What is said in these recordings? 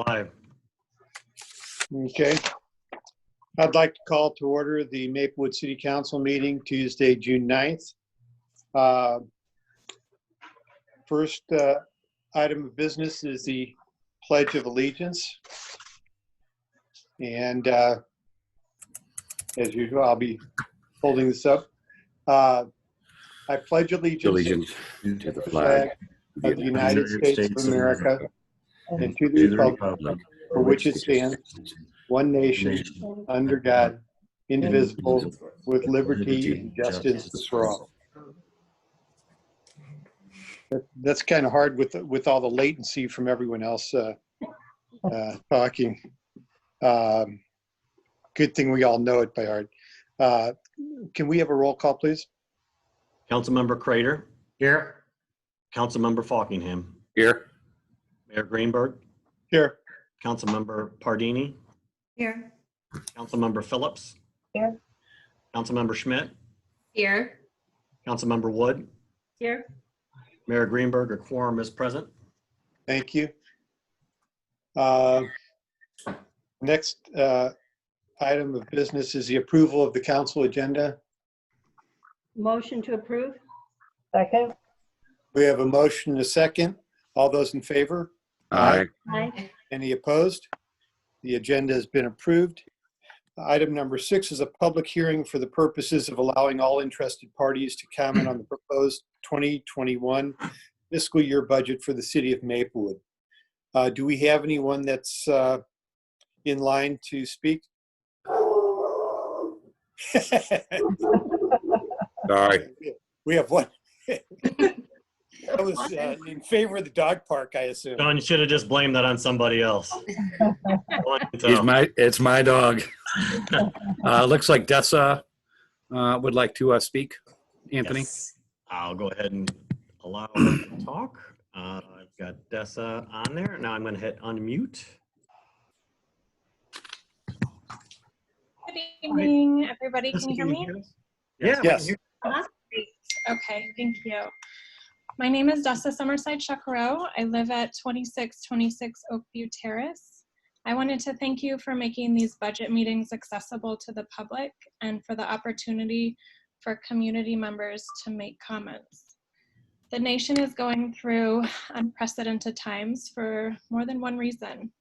live. Okay. I'd like to call to order the Maplewood City Council meeting Tuesday, June 9th. First item of business is the Pledge of Allegiance. And as usual, I'll be holding this up. I pledge allegiance to the flag of the United States of America and to the republic for which it stands, one nation, under God, indivisible, with liberty and justice for all. That's kind of hard with all the latency from everyone else talking. Good thing we all know it by heart. Can we have a roll call, please? Councilmember Crater. Here. Councilmember Falkingham. Here. Mayor Greenberg. Here. Councilmember Pardini. Here. Councilmember Phillips. Here. Councilmember Schmidt. Here. Councilmember Wood. Here. Mayor Greenberg, a quorum is present. Thank you. Next item of business is the approval of the council agenda. Motion to approve. Second. We have a motion and a second. All those in favor? Aye. Aye. Any opposed? The agenda has been approved. Item number 6 is a public hearing for the purposes of allowing all interested parties to comment on the proposed 2021 fiscal year budget for the city of Maplewood. Do we have anyone that's in line to speak? Sorry. We have one. That was in favor of the dog park, I assume. John, you should have just blamed that on somebody else. It's my dog. Looks like Dessa would like to speak. Anthony? Yes. I'll go ahead and allow her to talk. I've got Dessa on there. Now I'm going to hit unmute. Good evening, everybody. Can you hear me? Yeah. Yes. Great. Okay, thank you. My name is Dessa Summerside Shakaro. I live at 2626 Oakview Terrace. I wanted to thank you for making these budget meetings accessible to the public and for the opportunity for community members to make comments. The nation is going through unprecedented times for more than one reason.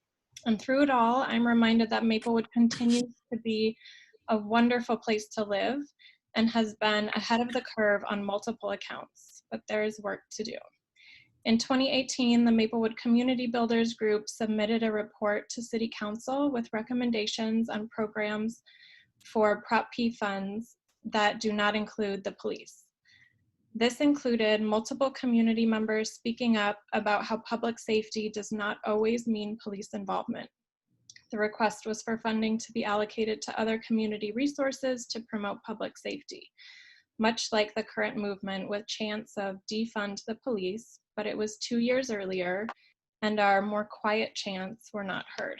And through it all, I'm reminded that Maplewood continues to be a wonderful place to live and has been ahead of the curve on multiple accounts, but there is work to do. In 2018, the Maplewood Community Builders Group submitted a report to City Council with recommendations on programs for Prop P funds that do not include the police. This included multiple community members speaking up about how public safety does not always mean police involvement. The request was for funding to be allocated to other community resources to promote public safety, much like the current movement with chants of defund the police, but it was 2 years earlier and our more quiet chants were not heard.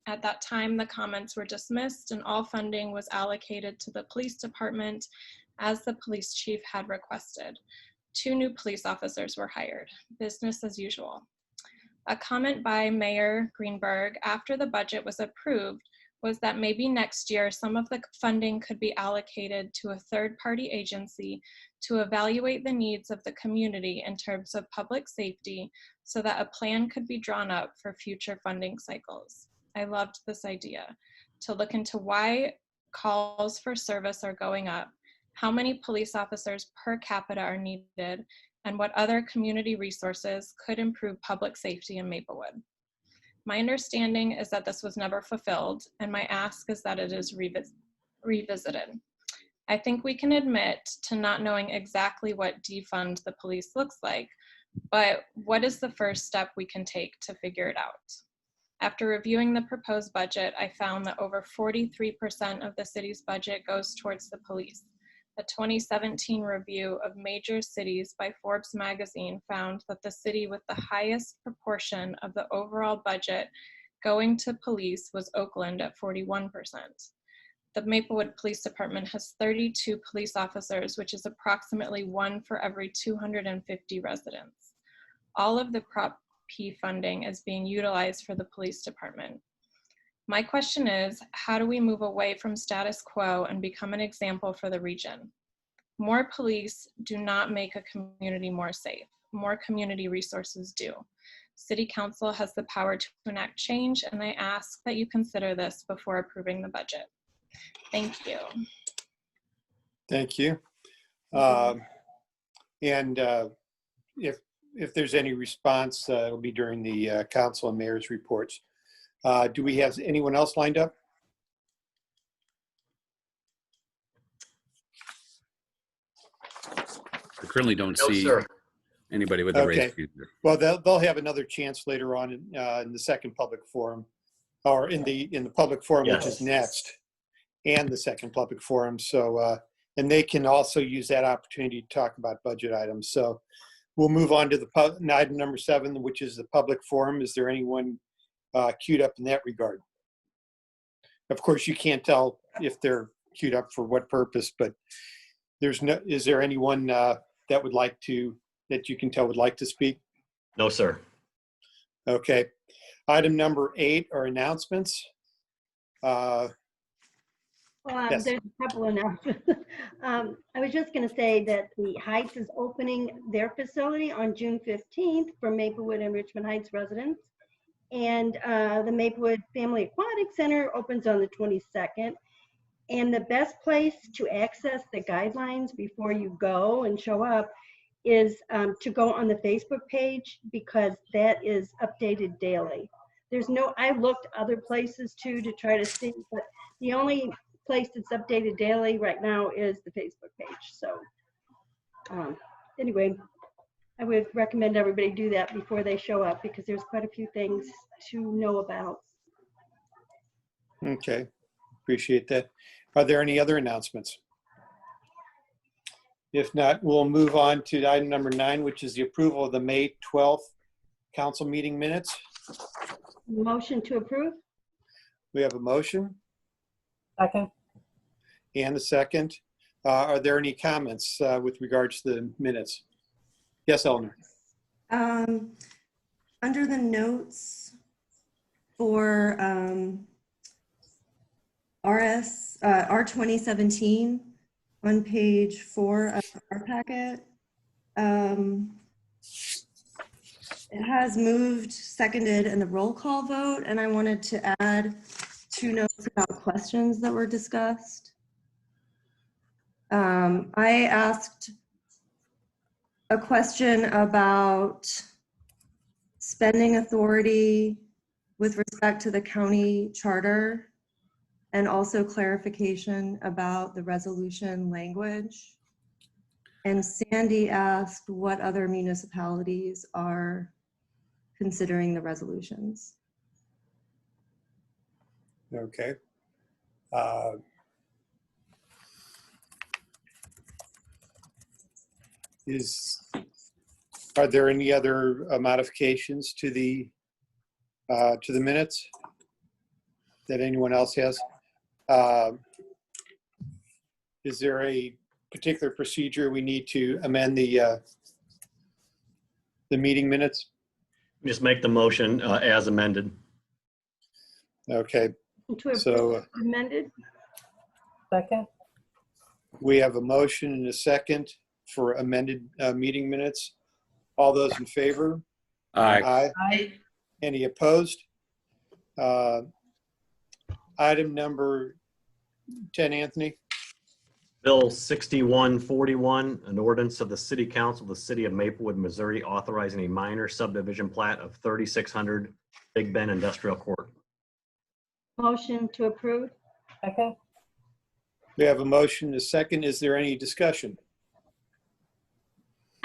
At that time, the comments were dismissed and all funding was allocated to the police department as the police chief had requested. 2 new police officers were hired, business as usual. A comment by Mayor Greenberg after the budget was approved was that maybe next year some of the funding could be allocated to a third-party agency to evaluate the needs of the community in terms of public safety so that a plan could be drawn up for future funding cycles. I loved this idea, to look into why calls for service are going up, how many police officers per capita are needed, and what other community resources could improve public safety in Maplewood. My understanding is that this was never fulfilled, and my ask is that it is revisited. I think we can admit to not knowing exactly what defund the police looks like, but what is the first step we can take to figure it out? After reviewing the proposed budget, I found that over 43% of the city's budget goes towards the police. A 2017 review of major cities by Forbes magazine found that the city with the highest proportion of the overall budget going to police was Oakland at 41%. The Maplewood Police Department has 32 police officers, which is approximately 1 for every 250 residents. All of the Prop funding is being utilized for the police department. My question is, how do we move away from status quo and become an example for the region? More police do not make a community more safe. More community resources do. City Council has the power to enact change, and I ask that you consider this before approving the budget. Thank you. Thank you. And if there's any response, it'll be during the council and mayor's reports. Do we have anyone else lined up? I currently don't No, see sir. anybody with a Okay. raised hand. Well, they'll have another chance later on in the second public forum, or in the public forum, which is Yes. next, and the second public forum. So, and they can also use that opportunity to talk about budget items. So we'll move on to item number 7, which is the public forum. Is there anyone queued up in that regard? Of course, you can't tell if they're queued up for what purpose, but is there anyone that you can tell would like to speak? No, sir. Okay. Item number 8 are announcements. Yes. There's a couple of announcements. I was just going to say that the Heights is opening their facility on June 15th for Maplewood and Richmond Heights residents. And the Maplewood Family Aquatic Center opens on the 22nd. And the best place to access the guidelines before you go and show up is to go on the Facebook page, because that is updated daily. I looked other places too to try to see, but the only place that's updated daily right now is the Facebook page. So anyway, I would recommend everybody do that before they show up, because there's quite a few things to know about. Okay. Appreciate that. Are there any other announcements? If not, we'll move on to item number 9, which is the approval of the May 12th council meeting minutes. Motion to approve? We have a motion Second. and a second. Are there any comments with regards to the minutes? Yes, Eleanor. Under the notes for R 2017 on page 4 of our packet, it has moved, seconded, and the roll call vote, and I wanted to add 2 notes about questions that were discussed. I asked a question about spending authority with respect to the county charter, and also clarification about the resolution language. And Sandy asked what other municipalities are considering the resolutions. Okay. Are there any other modifications to the minutes that anyone else has? Is there a particular procedure we need to amend the meeting minutes? Just make the motion as amended. Okay, To approve so amended? Second. we have a motion and a second for amended meeting minutes. All those in favor? Aye. Aye. Any opposed? Item number 10, Anthony. Bill 6141, an ordinance of the City Council of the City of Maplewood, Missouri, authorizing a minor subdivision plat of 3600 Big Bend Industrial Court. Motion to approve? Second. We have a motion and a second. Is there any discussion?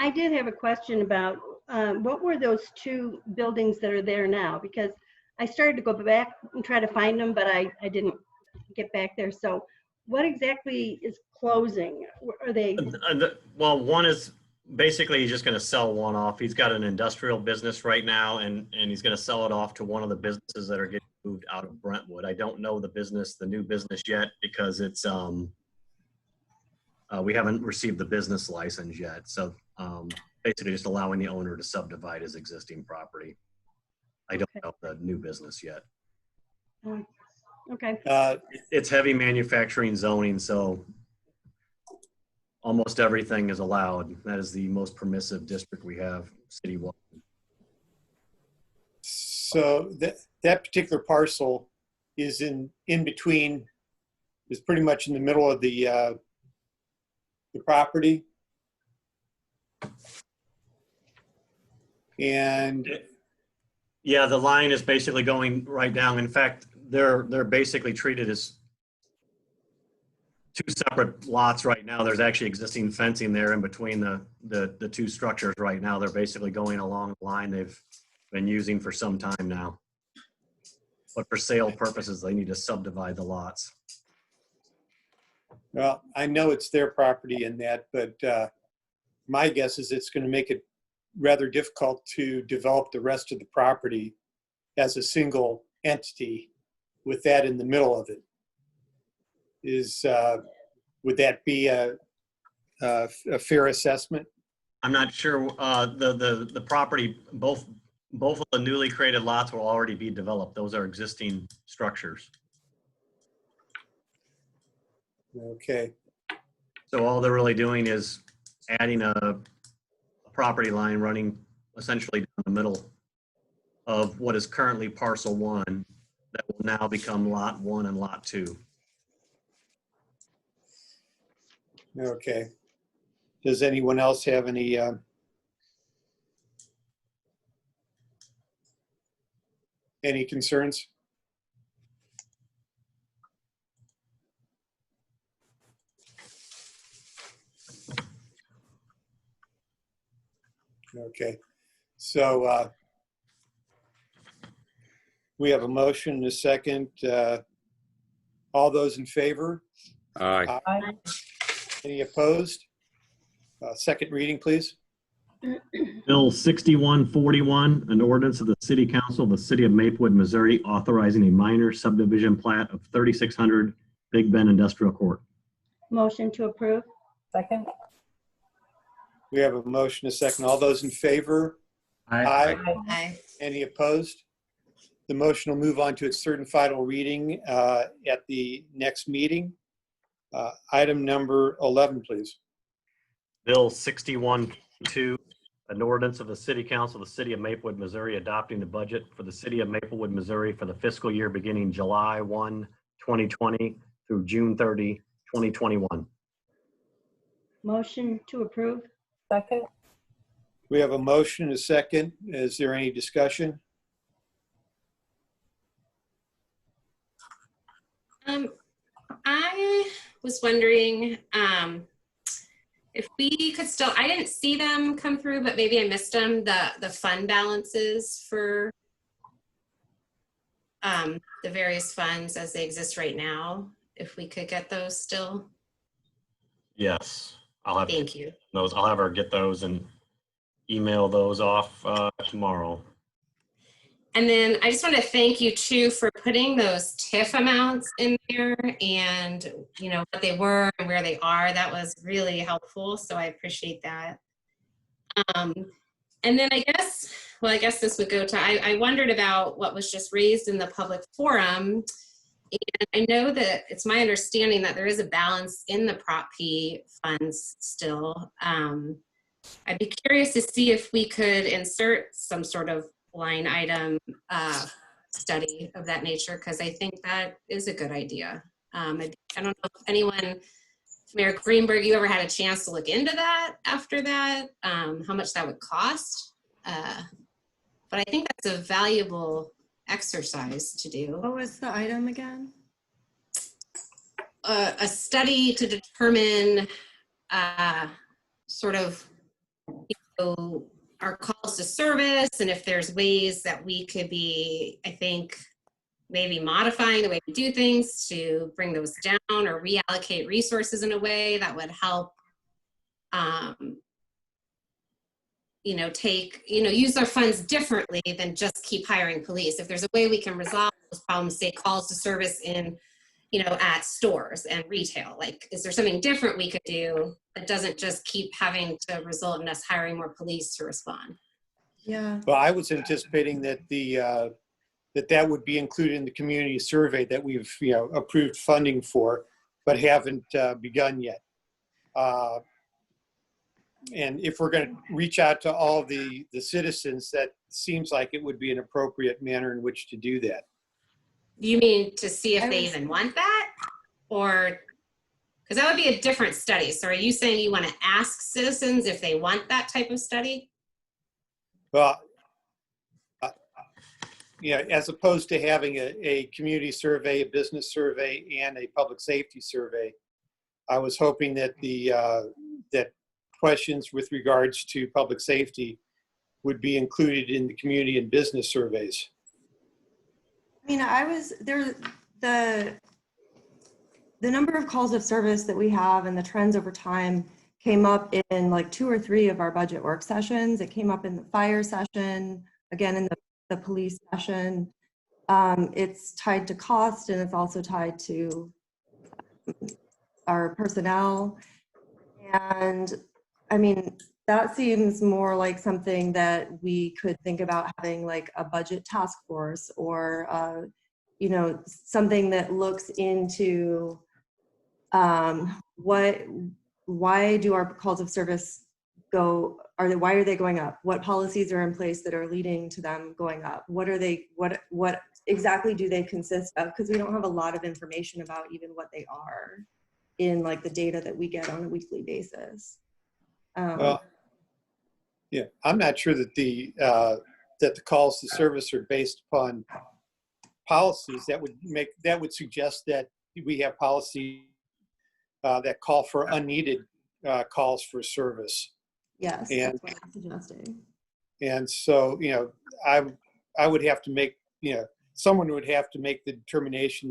I did have a question about what were those 2 buildings that are there now? Because I started to go back and try to find them, but I didn't get back there. So what exactly is closing? Are they? Well, one is basically he's just going to sell one off. He's got an industrial business right now, and he's going to sell it off to one of the businesses that are getting moved out of Brentwood. I don't know the new business yet, because it's we haven't received the business license yet. So basically just allowing the owner to subdivide his existing property. I don't know the new business yet. Okay, It's heavy manufacturing zoning, so almost everything is allowed. That is the most permissive district we have citywide. so that particular parcel is in between, is pretty much in the middle of the property. And Yeah, the line is basically going right down. In fact, they're basically treated as two separate lots right now. There's actually existing fencing there in between the two structures right now. They're basically going along the line they've been using for some time now. But for sale purposes, they need to subdivide the lots. well, I know it's their property in that, but my guess is it's going to make it rather difficult to develop the rest of the property as a single entity with that in the middle of it. Would that be a fair assessment? I'm not sure, the property, both of the newly created lots will already be developed. Those are existing structures. Okay. So all they're really doing is adding a property line running essentially down the middle of what is currently parcel 1 that will now become lot 1 and lot 2. Okay. Does anyone else have any concerns? Okay. So we have a motion and a second. All those in favor? Aye. Any opposed? Second reading, please. Bill 6141, an ordinance of the City Council of the City of Maplewood, Missouri, authorizing a minor subdivision plat of 3600 Big Bend Industrial Court. motion to approve. Second. We have a motion, a second. All those in favor? Aye. Aye. Any opposed? The motion will move on to its third and final reading at the next meeting. Item number 11, please. Bill 6142, an ordinance of the City Council of the City of Maplewood, Missouri, adopting the budget for the City of Maplewood, Missouri for the fiscal year beginning July 1, 2020 through June 30, 2021. Motion to approve. Second. We have a motion, a second. Is there any discussion? I was wondering if we could still, I didn't see them come through, but maybe I missed them, the fund balances for the various funds as they exist right now, if we could get those still. Yes, I'll have Thank you. those. I'll have her get those and email those off tomorrow. And then I just want to thank you too for putting those TIF amounts in there and you know what they were and where they are. That was really helpful. So I appreciate that. And then I guess this would go to, I wondered about what was just raised in the public forum. And I know that it's my understanding that there is a balance in the Prop P funds still. I'd be curious to see if we could insert some sort of line item study of that nature, because I think that is a good idea. I don't know if anyone, Mayor Greenberg, you ever had a chance to look into that after that, how much that would cost. But I think that's a valuable exercise to do. What was the item again? A study to determine sort of, you know, our calls to service and if there's ways that we could be, I think, maybe modifying the way we do things to bring those down or reallocate resources in a way that would help, you know, use our funds differently than just keep hiring police. If there's a way we can resolve those problems, say calls to service in, you know, at stores and retail, like, is there something different we could do that doesn't just keep having to result in us hiring more police to respond? Yeah. Well, I was anticipating that that would be included in the community survey that we've, approved funding for, but haven't begun yet. And if we're going to reach out to all the citizens, that seems like it would be an appropriate manner in which to do that. You mean to see if I they was- even want that? Or, because that would be a different study. So are you saying you want to ask citizens if they want that type of study? Well, as opposed to having a community survey, a business survey, and a public safety survey, I was hoping that that questions with regards to public safety would be included in the community and business surveys. I mean, I was there, the number of calls of service that we have and the trends over time came up in like 2 or 3 of our budget work sessions. It came up in the fire session, again in the police session. It's tied to cost, and it's also tied to our personnel. And I mean, that seems more like something that we could think about having, like a budget task force, or something that looks into why do our calls of service why are they going up? What policies are in place that are leading to them going up? What exactly do they consist of? Because we don't have a lot of information about even what they are in like the data that we get on a weekly basis. Well, yeah, I'm not sure that the calls to service are based upon policies. That would suggest that we have policy that call for unneeded calls for service. Yes, And that's what I'm suggesting. And so, I would have to make, someone would have to make the determination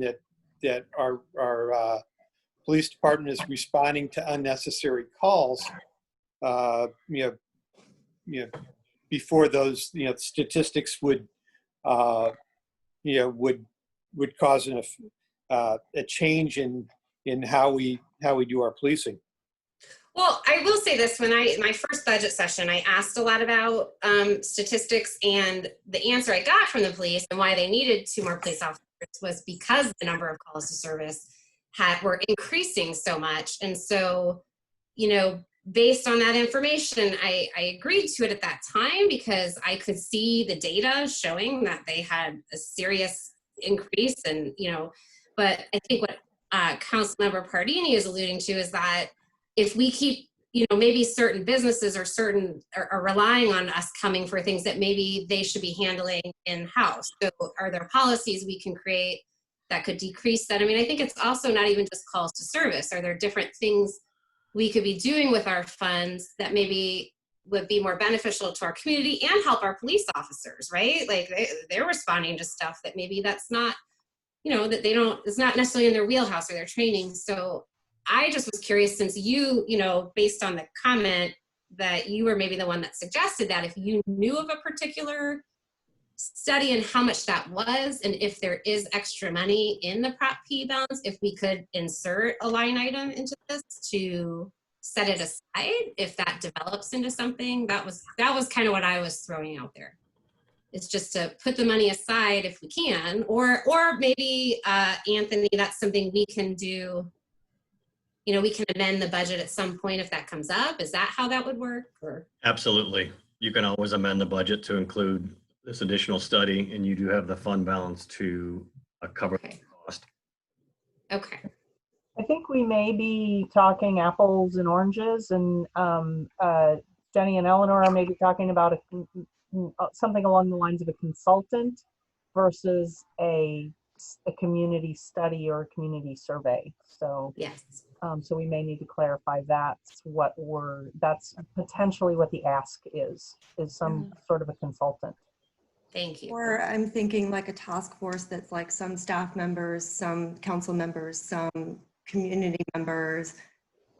that our police department is responding to unnecessary calls, before those, statistics would cause a change in how we do our policing. Well, I will say this, my first budget session, I asked a lot about statistics, and the answer I got from the police and why they needed 2 more police officers was because the number of calls to service were increasing so much. And so, based on that information, I agreed to it at that time because I could see the data showing that they had a serious increase. And, but I think what Councilmember Pardini is alluding to is that if we keep, maybe certain businesses are relying on us coming for things that maybe they should be handling in-house. So are there policies we can create that could decrease that? I mean, I think it's also not even just calls to service. Are there different things we could be doing with our funds that maybe would be more beneficial to our community and help our police officers, right? Like they're responding to stuff that maybe that's not, that it's not necessarily in their wheelhouse or their training. So I just was curious, since you, based on the comment that you were maybe the one that suggested that, if you knew of a particular study and how much that was, and if there is extra money in the Prop P balance, if we could insert a line item into this to set it aside, if that develops into something, that was kind of what I was throwing out there. It's just to put the money aside if we can, or maybe Anthony, that's something we can do. We can amend the budget at some point if that comes up. Is that how that would work? Or? Absolutely. You can always amend the budget to include this additional study, and you do have the fund balance to cover the cost. Okay. I think we may be talking apples and oranges, and Jenny and Eleanor are maybe talking about something along the lines of a consultant versus a community study or a community survey. So yes. So we may need to clarify that's potentially what the ask is some sort of a consultant. Thank you. Or I'm thinking like a task force that's like some staff members, some council members, some community members.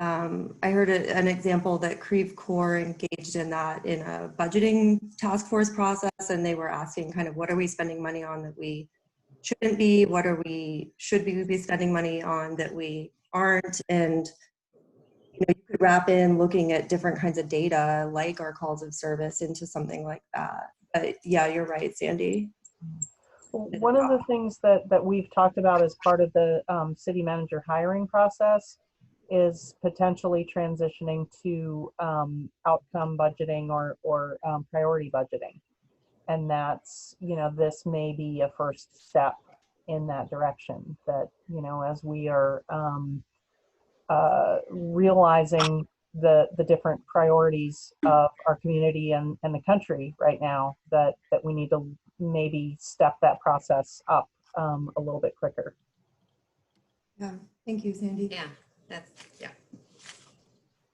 I heard an example that Creve Corps engaged in that in a budgeting task force process, and they were asking kind of what are we spending money on that we shouldn't be, should we be spending money on that we aren't, and you could wrap in looking at different kinds of data like our calls of service into something like that. But yeah, you're right, Sandy. One of the things that we've talked about as part of the city manager hiring process is potentially transitioning to outcome budgeting or priority budgeting. And that's, this may be a first step in that direction, that, as we are realizing the different priorities of our community and the country right now, that we need to maybe step that process up a little bit quicker. Yeah, thank you, Sandy. Yeah.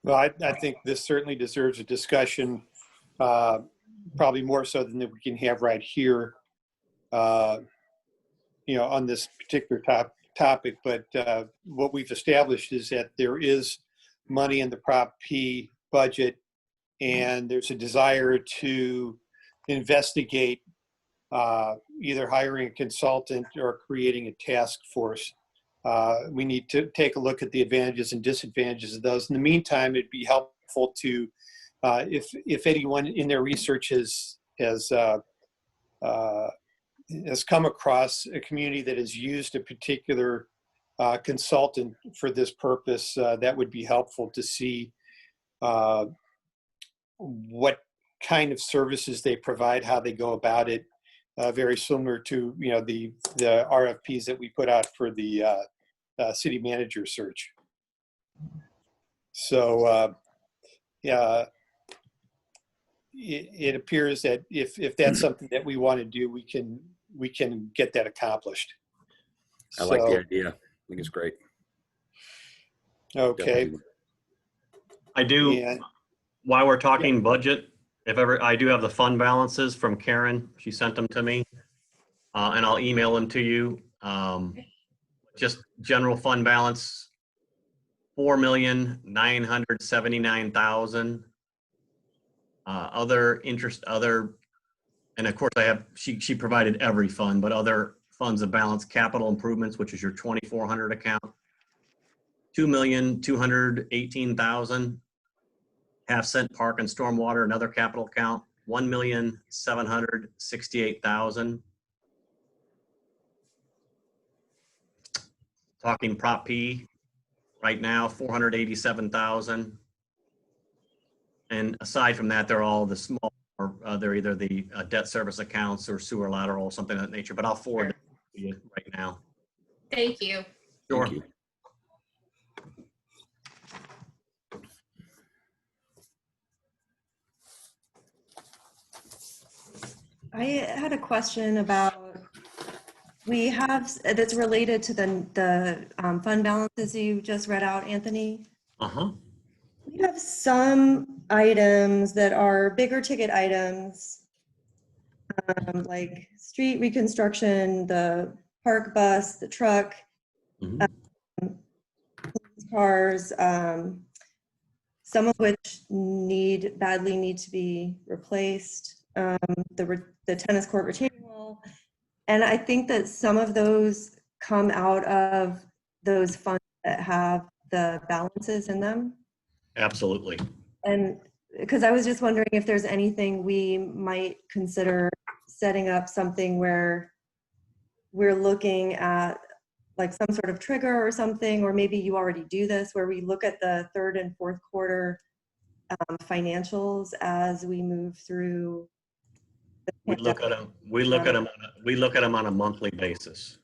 Well, I think this certainly deserves a discussion, probably more so than that we can have right here, on this particular topic. But what we've established is that there is money in the Prop P budget, and there's a desire to investigate either hiring a consultant or creating a task force. We need to take a look at the advantages and disadvantages of those. In the meantime, it'd be helpful to, if anyone in their research has come across a community that has used a particular consultant for this purpose, that would be helpful to see what kind of services they provide, how they go about it. Very similar to the RFPs that we put out for the city manager search. So it appears that if that's something that we want to do, we can get that accomplished. I like the idea. I think it's great. Okay. Definitely. I do, And while we're talking budget, if ever, I do have the fund balances from Karen. She sent them to me, and I'll email them to you. Just general fund balance, 4,979,000. Other interest, and of course I have, she provided every fund, but other funds of balance, capital improvements, which is your 2,400 account, 2,218,000. Half-cent park and stormwater, another capital account, 1,768,000. Talking Prop P right now, 487,000. And aside from that, they're all the small, they're either the debt service accounts or sewer lateral, something of that nature, but I'll forward it to you right now. Thank you. Sure. Thank you. I had a question about, we have, that's related to the fund balances you just read out, Anthony. Uh-huh. We have some items that are bigger ticket items, like street reconstruction, the park bus, the truck, Mhm. cars, some of which badly need to be replaced. The tennis court retaining wall. And I think that some of those come out of those funds that have the balances in them. Absolutely. And because I was just wondering if there's anything we might consider setting up something where we're looking at like some sort of trigger or something, or maybe you already do this, where we look at the third and fourth quarter financials as we move through. We look at them. We look at them on a monthly basis.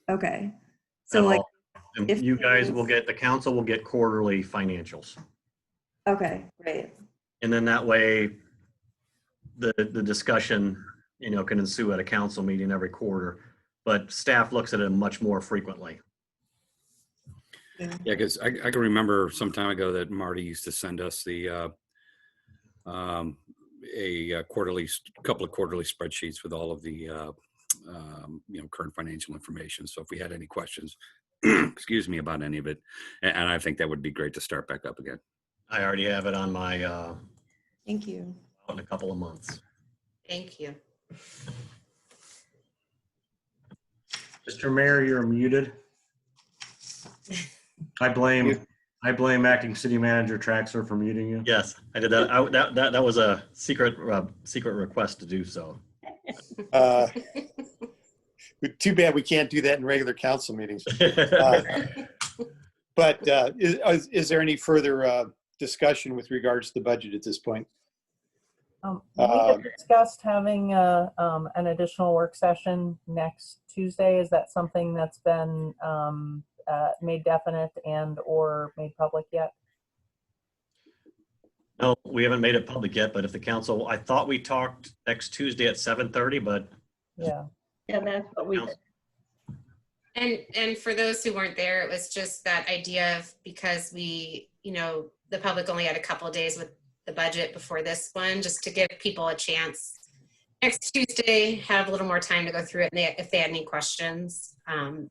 Okay. So like, and if you guys things- will get, the council will get quarterly financials. okay, great. And then that way, the discussion, can ensue at a council meeting every quarter, but staff looks at it much more frequently. Yeah, because I can remember some time ago that Marty used to send us the couple of quarterly spreadsheets with all of the current financial information. So if we had any questions, excuse me, about any of it, and I think that would be great to start back up again. I already have it on my Thank you. in a couple of months. Thank you. Mr. Mayor, you're muted. I blame acting city manager Traxler for muting you. Yes, I did that. That was a secret request to do so. Too bad we can't do that in regular council meetings. But is there any further discussion with regards to the budget at this point? We have discussed having an additional work session next Tuesday. Is that something that's been made definite and or made public yet? No, we haven't made it public yet, but if the council, I thought we talked next Tuesday at 7:30, but Yeah. Yeah, that's what we, And for those who weren't there, it was just that idea of, because we, the public only had a couple of days with the budget before this one, just to give people a chance next Tuesday, have a little more time to go through it, and if they had any questions.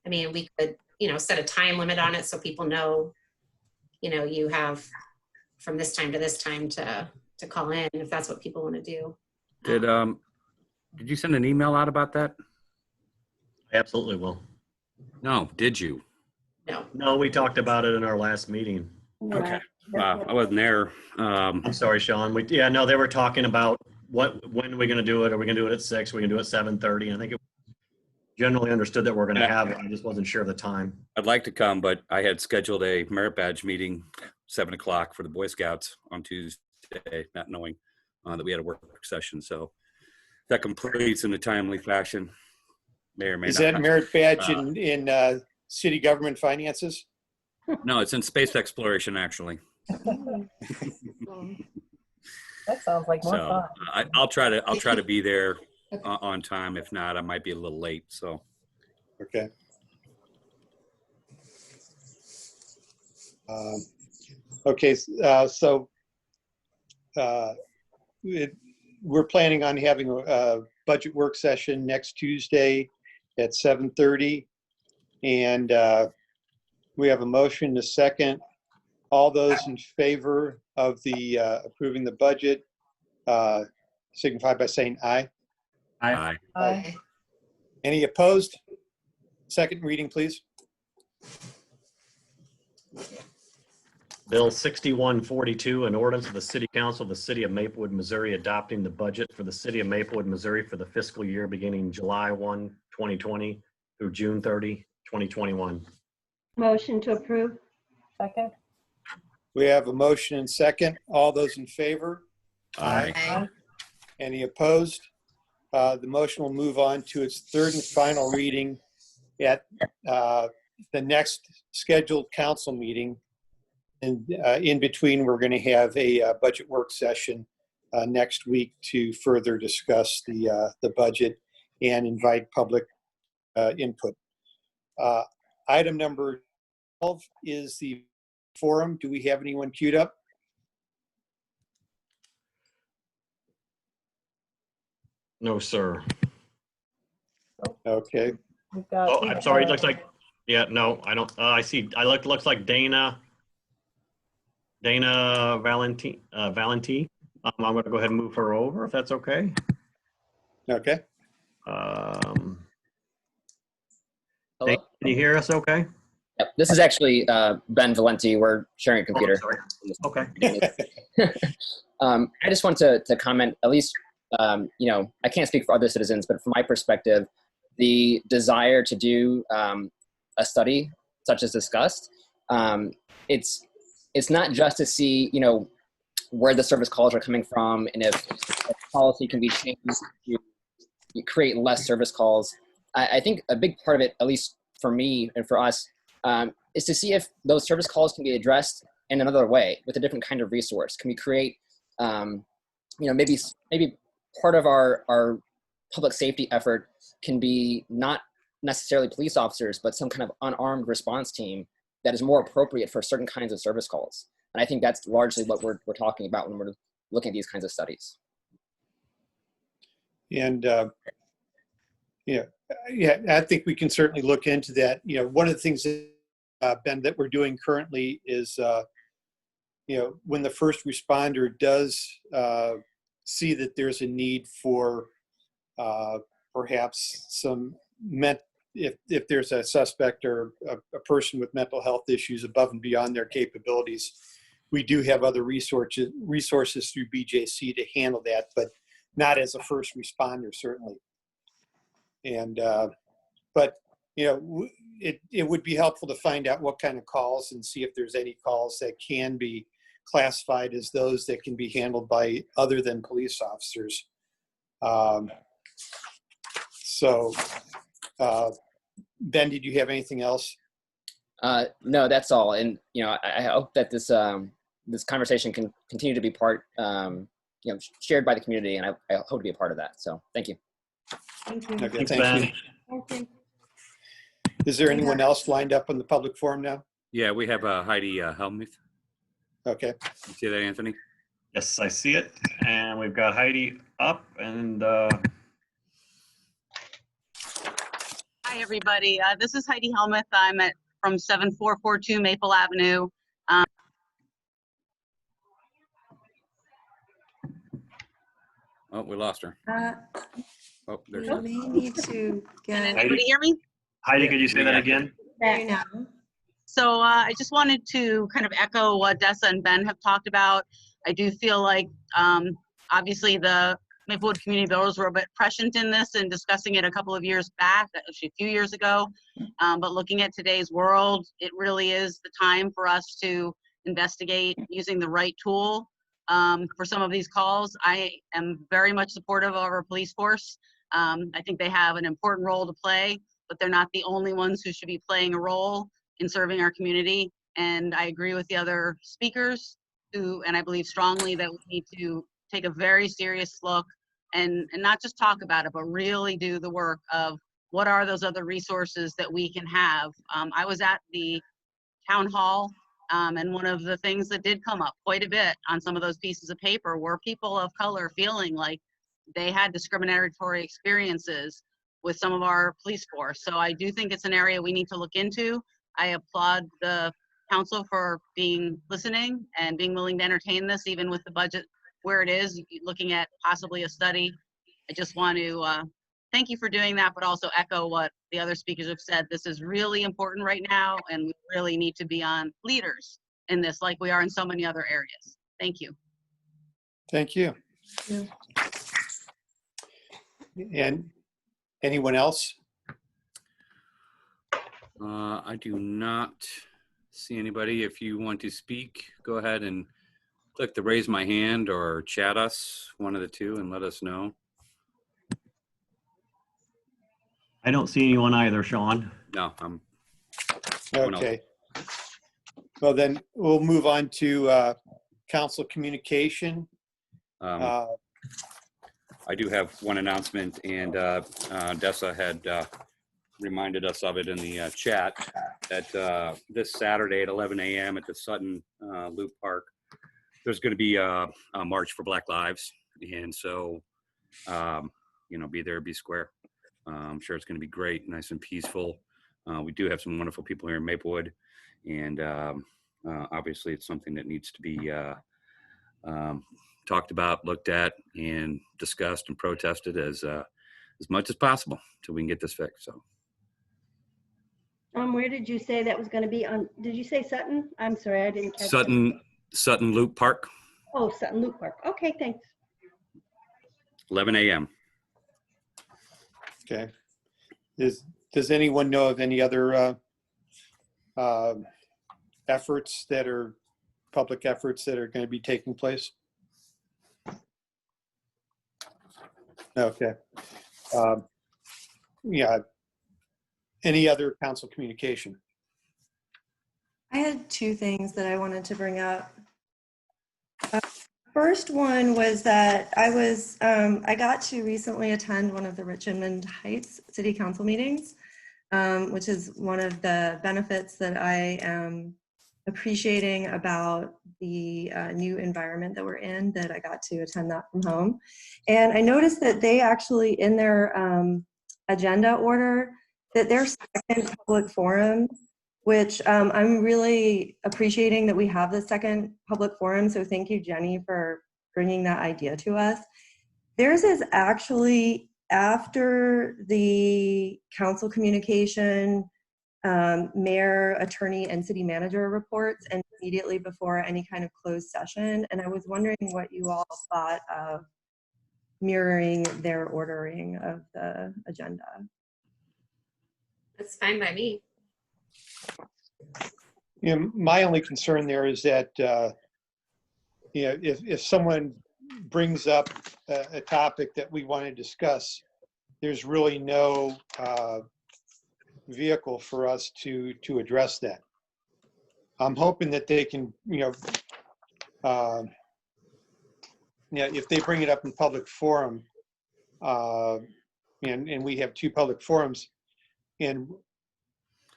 We could, set a time limit on it so people know, you have from this time to this time to call in, if that's what people want to do. Did you send an email out about that? I absolutely will. No, did you? No, we talked about it in our last meeting. Okay. I wasn't there. I'm sorry, Sean. They were talking about when are we going to do it? Are we going to do it at 6? Are we going to do it at 7:30? I think it generally understood that we're going to have it. I just wasn't sure of the time. I'd like to come, but I had scheduled a merit badge meeting 7 o'clock for the Boy Scouts on Tuesday, not knowing that we had a work session. So that completes in a timely fashion. May or may Is not. that merit badge in city government finances? No, it's in space exploration, actually. That sounds like more So fun. I'll try to be there on time. If not, I might be a little late. So Okay. We're planning on having a budget work session next Tuesday at 7:30. And we have a motion, a second. All those in favor of the approving the budget signify by saying aye. Aye. Aye. Any opposed? Second reading, please. Bill 6142, an ordinance of the City Council of the City of Maplewood, Missouri, adopting the budget for the City of Maplewood, Missouri for the fiscal year beginning July 1, 2020 through June 30, 2021. motion to approve. Second. We have a motion and second. All those in favor? Aye. Any opposed? The motion will move on to its third and final reading at the next scheduled council meeting. And in between, we're going to have a budget work session next week to further discuss the budget and invite public input. Item number 12 is the forum. Do we have anyone queued up? No, sir. Okay. We've got, Oh, I'm sorry. It looks like, no, I don't. I see. Looks like Dana Valenti. I'm going to go ahead and move her over if that's okay. Okay. Dana, can you hear us okay? Yep. This is actually Ben Valenti. We're sharing a computer. Oh, sorry. Okay. I just want to comment, at least, I can't speak for other citizens, but from my perspective, the desire to do a study such as discussed, it's not just to see, where the service calls are coming from and if policy can be changed to create less service calls. I think a big part of it, at least for me and for us, is to see if those service calls can be addressed in another way with a different kind of resource. Can we create, maybe part of our public safety effort can be not necessarily police officers, but some kind of unarmed response team that is more appropriate for certain kinds of service calls. And I think that's largely what we're talking about when we're looking at these kinds of studies. And I think we can certainly look into that. One of the things that, Ben, that we're doing currently is, when the first responder does see that there's a need for perhaps some if there's a suspect or a person with mental health issues above and beyond their capabilities, we do have other resources through BJC to handle that, but not as a first responder, certainly. And, but, you know, it would be helpful to find out what kind of calls and see if there's any calls that can be classified as those that can be handled by other than police officers. Ben, did you have anything else? No, that's all. And, you know, I hope that this, this conversation can continue to be part, you know, shared by the community, and I hope to be a part of that. So thank you. Thank you. Okay, Thanks, thank Ben. you. Okay. Is there anyone else lined up on the public forum now? Yeah, we have Heidi Helmuth. Okay. You see that, Anthony? Yes, I see it. And we've got Heidi up and Hi, everybody. This is Heidi Helmuth. I'm from 7442 Maple Avenue. Oh, we lost her. Oh, there she We is. may need to Can get anybody hear me? Heidi, Yeah, could you say that again? you now. So I just wanted to kind of echo what Dessa and Ben have talked about. I do feel like obviously the Maplewood Community Builders were a bit prescient in this and discussing it a couple of years back, actually a few years ago. But looking at today's world, it really is the time for us to investigate using the right tool for some of these calls. I am very much supportive of our police force. I think they have an important role to play, but they're not the only ones who should be playing a role in serving our community. And I agree with the other speakers and I believe strongly that we need to take a very serious look and not just talk about it, but really do the work of what are those other resources that we can have. I was at the town hall and one of the things that did come up quite a bit on some of those pieces of paper were people of color feeling like they had discriminatory experiences with some of our police force. So I do think it's an area we need to look into. I applaud the council for listening and being willing to entertain this, even with the budget where it is, looking at possibly a study. I just want to thank you for doing that, but also echo what the other speakers have said. This is really important right now, and we really need to be on leaders in this like we are in so many other areas. Thank you. Thank you. Yeah. And anyone else? I do not see anybody. If you want to speak, go ahead and click the raise my hand or chat us, one of the two, and let us know. I don't see anyone either, Sean. No, I'm Okay. Well, then we'll move on to council communication. I do have one announcement, and Dessa had reminded us of it in the chat that this Saturday at 11 a.m. at the Sutton Loop Park, there's going to be a March for Black Lives. And so, you know, be there, be square. I'm sure it's going to be great, nice and peaceful. We do have some wonderful people here in Maplewood. And obviously it's something that needs to be talked about, looked at, and discussed and protested as much as possible until we can get this fixed. So. Where did you say that was going to be on? Did you say Sutton? I'm sorry, I didn't catch Sutton Loop Park. Oh, Sutton Loop Park. Okay, thanks. 11 a.m. Okay. Does anyone know of any other efforts that are public efforts that are going to be taking place? Okay. Yeah. Any other council communication? I had two things that I wanted to bring up. First one was that I got to recently attend one of the Richmond Heights City Council meetings, which is one of the benefits that I am appreciating about the new environment that we're in, that I got to attend that from home. And I noticed that they actually, in their agenda order, that their second public forum, which I'm really appreciating that we have the second public forum. So thank you, Jenny, for bringing that idea to us. Theirs is actually after the council communication, mayor, attorney, and city manager reports, and immediately before any kind of closed session. And I was wondering what you all thought of mirroring their ordering of the agenda. That's fine by me. You know, my only concern there is that, you know, if someone brings up a topic that we want to discuss, there's really no vehicle for us to address that. I'm hoping that they can, you know, if they bring it up in public forum, and we have 2 public forums, and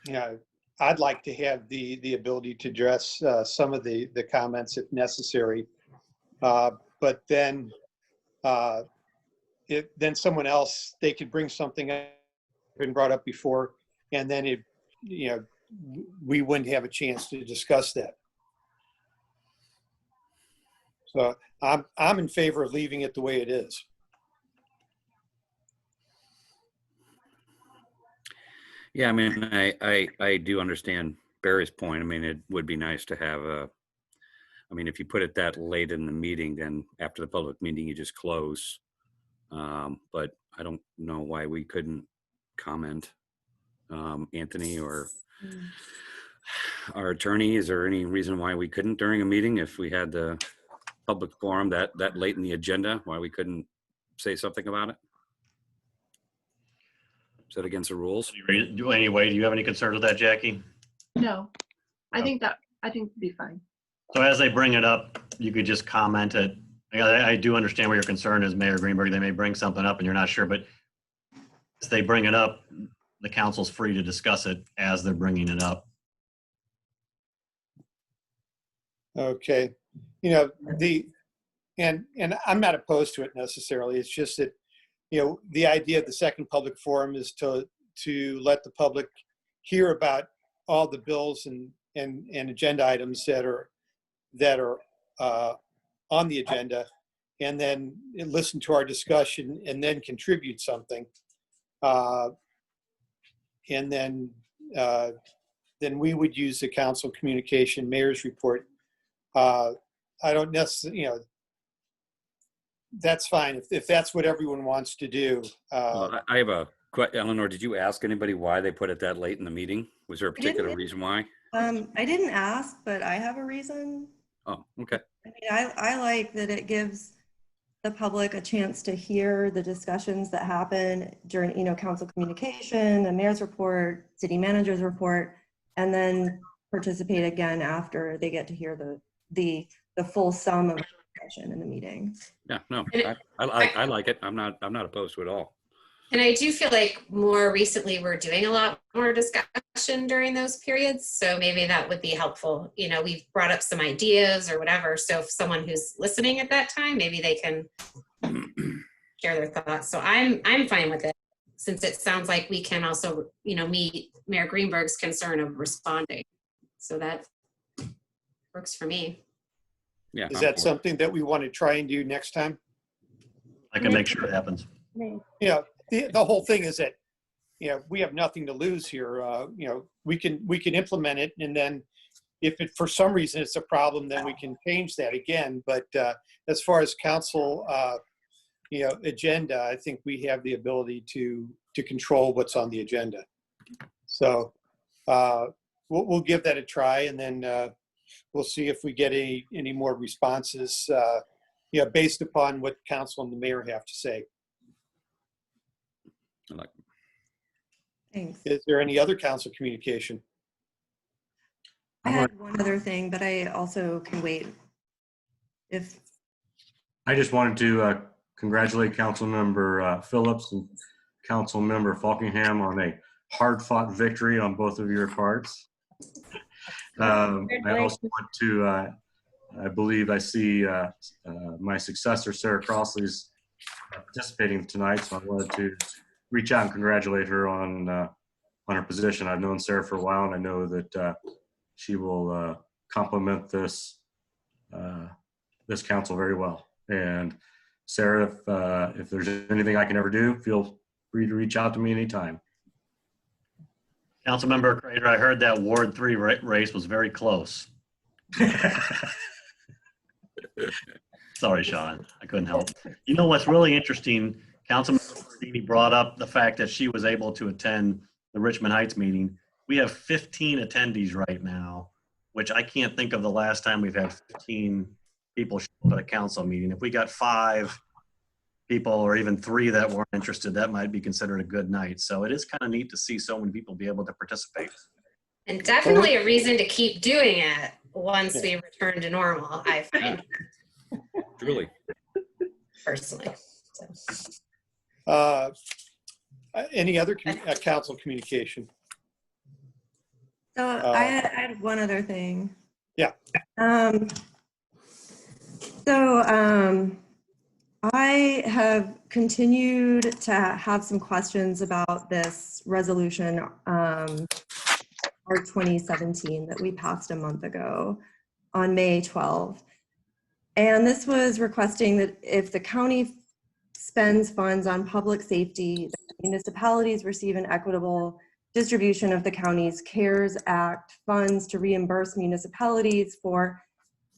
you know, I'd like to have the ability to address some of the comments if necessary, but then then someone else, they could bring something up, been brought up before, and then it, you know, we wouldn't have a chance to discuss that. So I'm in favor of leaving it the way it is. Yeah, I mean, I do understand Barry's point. I mean, it would be nice to have I mean, if you put it that late in the meeting, then after the public meeting, you just close. But I don't know why we couldn't comment. Anthony or our attorney, is there any reason why we couldn't during a meeting if we had the public forum that late in the agenda, why we couldn't say something about it? Is that against the rules? Anyway, do you have any concerns with that, Jackie? No, I think it'd be fine. So as they bring it up, you could just comment it. I do understand where your concern is, Mayor Greenberg. They may bring something up and you're not sure, but as they bring it up, the council's free to discuss it as they're bringing it up. Okay, you know, and I'm not opposed to it necessarily. It's just that, you know, the idea of the second public forum is to let the public hear about all the bills and agenda items that are on the agenda, and then listen to our discussion and then contribute something. And then we would use the council communication, mayor's report. I don't necessarily, you know, that's fine if that's what everyone wants to do. Well, I have a question. Eleanor, did you ask anybody why they put it that late in the meeting? Was there a particular reason why? I didn't ask, but I have a reason. Oh, okay. I mean, I like that it gives the public a chance to hear the discussions that happen during, you know, council communication, the mayor's report, city manager's report, and then participate again after they get to hear the full sum of discussion in the meeting. Yeah, no, I like it. I'm not opposed to it at all. And I do feel like more recently we're doing a lot more discussion during those periods. So maybe that would be helpful. You know, we've brought up some ideas or whatever. So if someone who's listening at that time, maybe they can share their thoughts. So I'm fine with it, since it sounds like we can also, you know, meet Mayor Greenberg's concern of responding. So that works for me. Yeah. Is that something that we want to try and do next time? I can make sure it happens. Yeah, the whole thing is that, you know, we have nothing to lose here. You know, we can implement it, and then if it for some reason it's a problem, then we can change that again. But as far as council, you know, agenda, I think we have the ability to control what's on the agenda. So we'll give that a try, and then we'll see if we get any more responses, you know, based upon what council and the mayor have to say. I like it. Thanks. Is there any other council communication? I had one other thing, but I also can wait if. I just wanted to congratulate Councilmember Phillips and Councilmember Falkingham on a hard-fought victory on both of your parts. I also want to, I believe I see my successor, Sarah Crossley's participating tonight, so I wanted to reach out and congratulate her on her position. I've known Sarah for a while, and I know that she will complement this council very well. And Sarah, if there's anything I can ever do, feel free to reach out to me anytime. Councilmember Crater, I heard that Ward 3 race was very close. Sorry, Sean, I couldn't help. You know what's really interesting, Councilmember Bernini brought up the fact that she was able to attend the Richmond Heights meeting. We have 15 attendees right now, which I can't think of the last time we've had 15 people show up at a council meeting. If we got 5 people or even 3 that weren't interested, that might be considered a good night. So it is kind of neat to see so many people be able to participate. And definitely a reason to keep doing it once we return to normal, I find. Truly. Personally. So. Any other council communication? So I had one other thing. Yeah. I have continued to have some questions about this resolution, R2017, that we passed a month ago on May 12th. And this was requesting that if the county spends funds on public safety, municipalities receive an equitable distribution of the county's CARES Act funds to reimburse municipalities for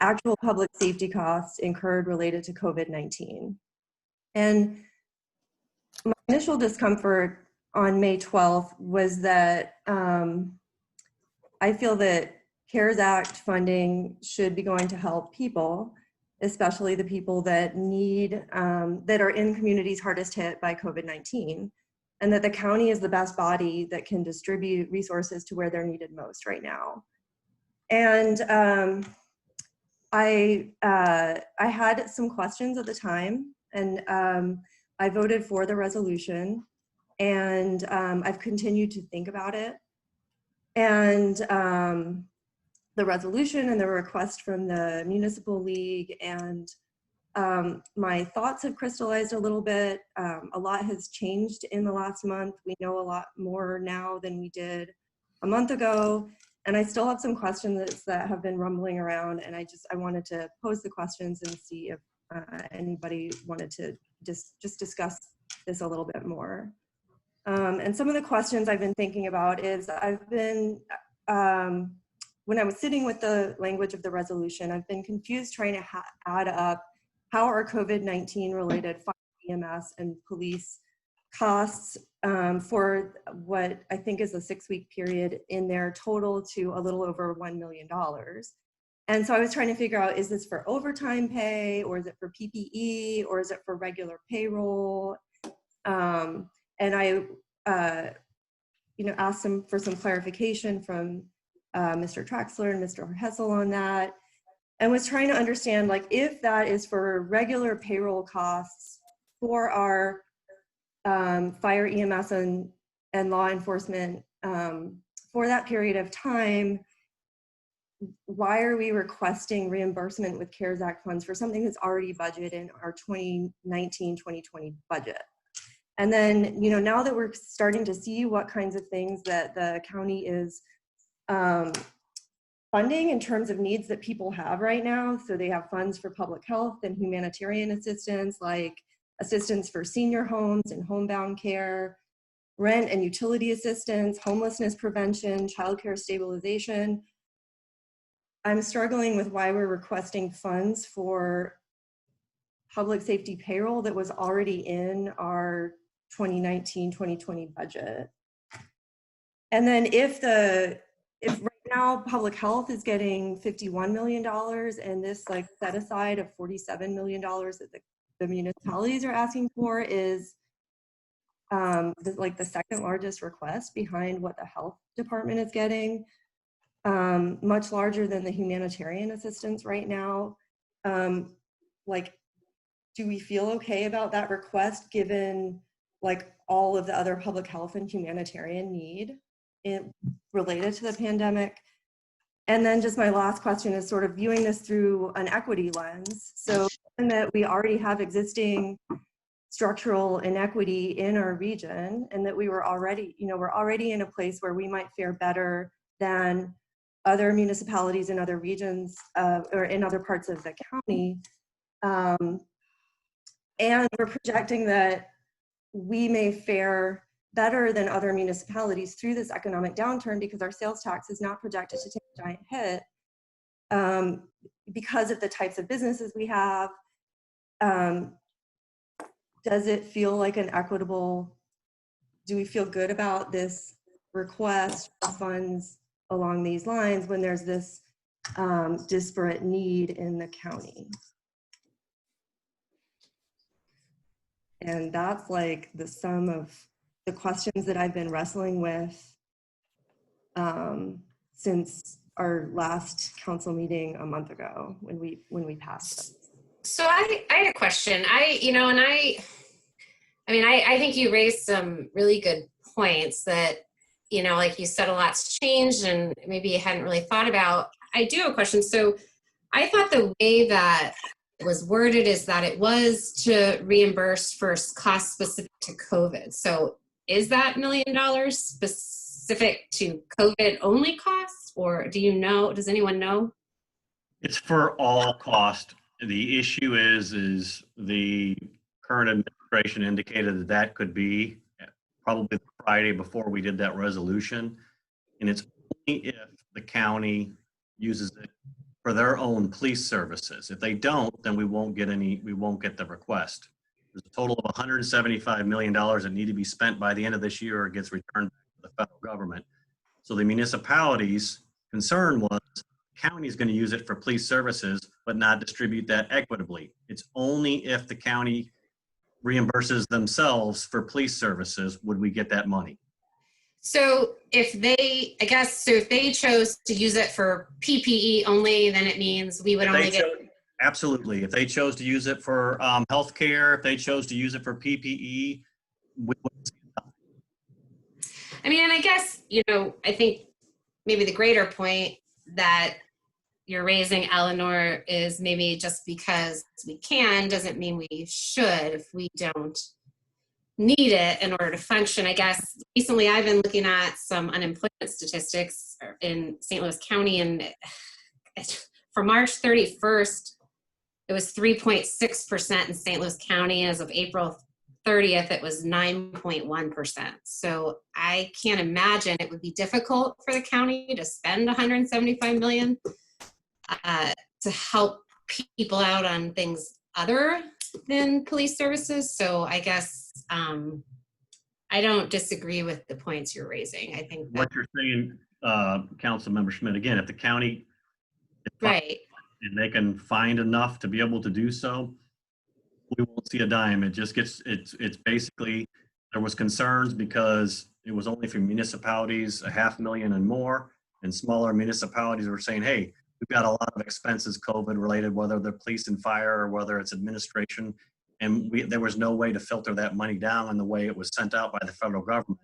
actual public safety costs incurred related to COVID-19. And my initial discomfort on May 12th was that I feel that CARES Act funding should be going to help people, especially the people that need, that are in communities hardest hit by COVID-19, and that the county is the best body that can distribute resources to where they're needed most right now. And I had some questions at the time, and I voted for the resolution, and I've continued to think about it. And the resolution and the request from the Municipal League, and my thoughts have crystallized a little bit. A lot has changed in the last month. We know a lot more now than we did a month ago. And I still have some questions that have been rumbling around, and I wanted to pose the questions and see if anybody wanted to just discuss this a little bit more. And some of the questions I've been thinking about is when I was sitting with the language of the resolution, I've been confused trying to add up how our COVID-19 related fire, EMS, and police costs for what I think is a 6-week period in their total to a little over $1 million. And so I was trying to figure out, is this for overtime pay, or is it for PPE, or is it for regular payroll? And I asked them for some clarification from Mr. Traxler and Mr. Hessel on that, and was trying to understand, like, if that is for regular payroll costs for our fire, EMS, and law enforcement for that period of time, why are we requesting reimbursement with CARES Act funds for something that's already budgeted in our 2019-2020 budget? And then, now that we're starting to see what kinds of things that the county is funding in terms of needs that people have right now, so they have funds for public health and humanitarian assistance, like assistance for senior homes and homebound care, rent and utility assistance, homelessness prevention, childcare stabilization. I'm struggling with why we're requesting funds for public safety payroll that was already in our 2019-2020 budget. And then if right now public health is getting $51 million, and this like set aside of $47 million that the municipalities are asking for is the second largest request behind what the health department is getting, much larger than the humanitarian assistance right now. Do we feel okay about that request given all of the other public health and humanitarian need related to the pandemic? And then just my last question is sort of viewing this through an equity lens. So given that we already have existing structural inequity in our region, and that we're already in a place where we might fare better than other municipalities in other regions or in other parts of the county, And we're projecting that we may fare better than other municipalities through this economic downturn because our sales tax is not projected to take a giant hit because of the types of businesses we have. Does it feel like an equitable, do we feel good about this request for funds along these lines when there's this disparate need in the county? And that's like the sum of the questions that I've been wrestling with since our last council meeting a month ago when we passed it. So I had a question. I think you raised some really good points that, like you said, a lot's changed and maybe you hadn't really thought about. I do have a question. So I thought the way that it was worded is that it was to reimburse for costs specific to COVID. So is that $1 million specific to COVID only costs, or do you know, does anyone know? It's for all cost. The issue is the current administration indicated that could be probably the Friday before we did that resolution. And it's only if the county uses it for their own police services. If they don't, then we won't get the request. There's a total of $175 million that need to be spent by the end of this year or it gets returned back to the federal government. So the municipalities' concern was the county is going to use it for police services, but not distribute that equitably. It's only if the county reimburses themselves for police services would we get that money. So if they chose to use it for PPE only, then it means we would only get. Absolutely. If they chose to use it for healthcare, if they chose to use it for PPE, we wouldn't see it. I mean, and I guess, I think maybe the greater point that you're raising, Eleanor, is maybe just because we can doesn't mean we should if we don't need it in order to function. I guess recently I've been looking at some unemployment statistics in St. Louis County, and for March 31st, it was 3.6% in St. Louis County. As of April 30th, it was 9.1%. So I can't imagine it would be difficult for the county to spend $175 million to help people out on things other than police services. So I guess I don't disagree with the points you're raising. I think that, what you're saying, Councilmember Schmidt, again, if the county right, and they can find enough to be able to do so, we won't see a dime. It just gets, it's basically, there was concerns because it was only for municipalities, $500,000 and more, and smaller municipalities were saying, hey, we've got a lot of expenses COVID related, whether they're police and fire or whether it's administration. And there was no way to filter that money down in the way it was sent out by the federal government.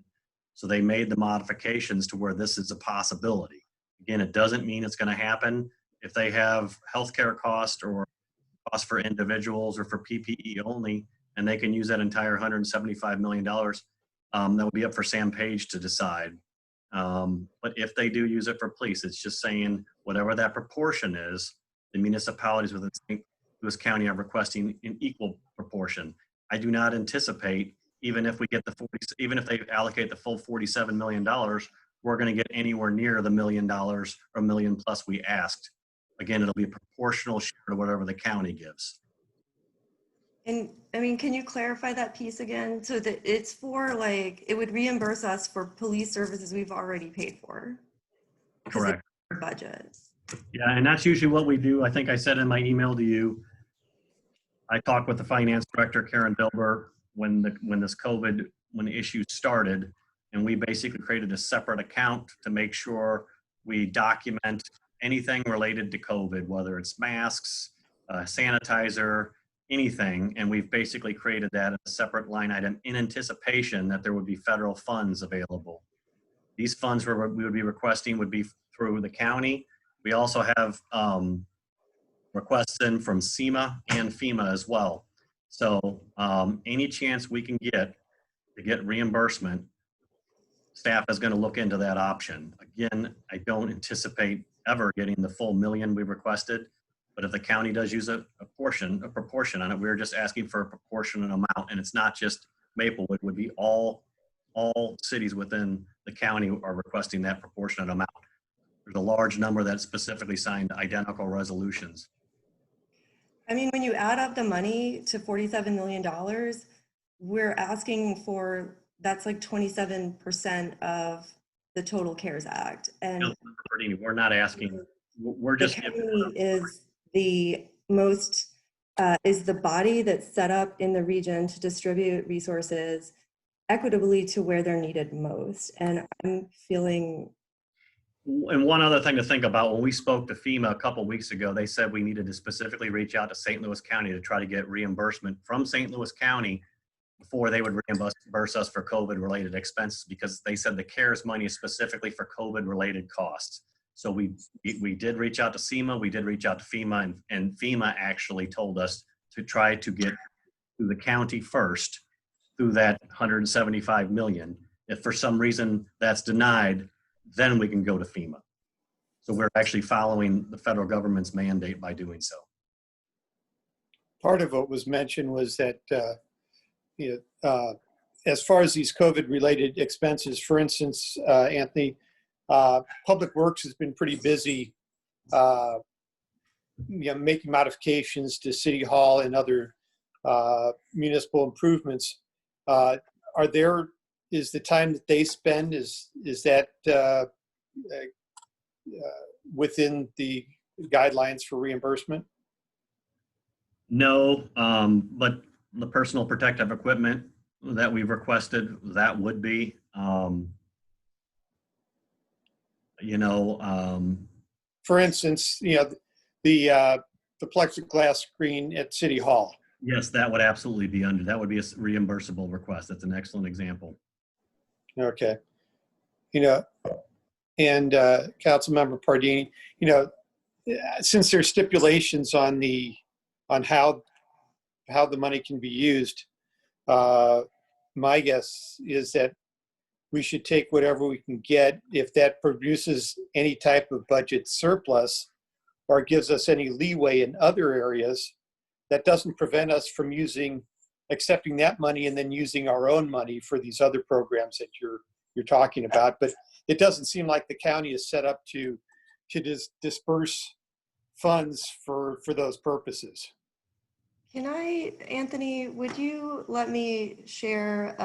So they made the modifications to where this is a possibility. Again, it doesn't mean it's going to happen. If they have healthcare cost or cost for individuals or for PPE only, and they can use that entire $175 million, that will be up for Sam Page to decide. But if they do use it for police, it's just saying whatever that proportion is, the municipalities within St. Louis County are requesting in equal proportion. I do not anticipate, even if we get even if they allocate the full $47 million, we're going to get anywhere near the $1 million or $1 million plus we asked. Again, it'll be a proportional share to whatever the county gives. And I mean, can you clarify that piece again? So that it's for like, it would reimburse us for police services we've already paid for. Correct. Our budget. Yeah, and that's usually what we do. I think I said in my email to you, I talked with the finance director, Karen Dilber, when the issue started, and we basically created a separate account to make sure we document anything related to COVID, whether it's masks, sanitizer, anything. And we've basically created that as a separate line item in anticipation that there would be federal funds available. These funds we would be requesting would be through the county. We also have requests in from SEMA and FEMA as well. So any chance we can get to get reimbursement, staff is going to look into that option. Again, I don't anticipate ever getting the full $1 million we requested, But if the county does use a proportion on it, we're just asking for a proportionate amount. And it's not just Maplewood, would be all cities within the county are requesting that proportionate amount. There's a large number that specifically signed identical resolutions. I mean, when you add up the money to $47 million, we're asking for, that's like 27% of the total CARES Act. And We're not asking, we're the just, county is the most, is the body that's set up in the region to distribute resources equitably to where they're needed most. And I'm feeling. and one other thing to think about, when we spoke to FEMA a couple weeks ago, they said we needed to specifically reach out to St. Louis County to try to get reimbursement from St. Louis County before they would reimburse us for COVID-related expenses, because they said the CARES money is specifically for COVID-related costs. So we did reach out to SEMA, we did reach out to FEMA, and FEMA actually told us to try to get to the county first through that $175 million. If for some reason that's denied, then we can go to FEMA. So we're actually following the federal government's mandate by doing so. Part of what was mentioned was that as far as these COVID-related expenses, for instance, Anthony, Public Works has been pretty busy making modifications to City Hall and other municipal improvements. Is the time that they spend, is that within the guidelines for reimbursement? No, but the personal protective equipment that we've requested, that would be, for instance, the plexiglass screen at City Hall. yes, that would absolutely be under, that would be a reimbursable request. That's an excellent example. Okay. And Councilmember Pardini, since there's stipulations on how the money can be used, my guess is that we should take whatever we can get. If that produces any type of budget surplus or gives us any leeway in other areas, that doesn't prevent us from accepting that money and then using our own money for these other programs that you're talking about. But it doesn't seem like the county is set up to disperse funds for those purposes. Can I, Anthony, would you let me share,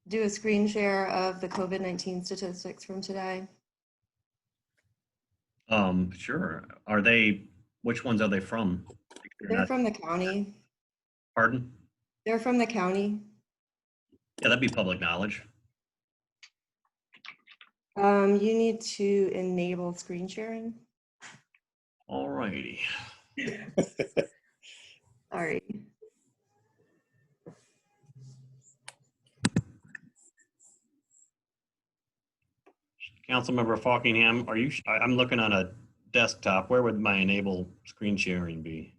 do a screen share of the COVID-19 statistics from today? Sure. Which ones are they from? They're from the county. Pardon? They're from the county. Yeah, that'd be public knowledge. You need to enable screen sharing. All righty. Sorry. Councilmember Falkingham, I'm looking on a desktop. Where would my enable screen sharing be?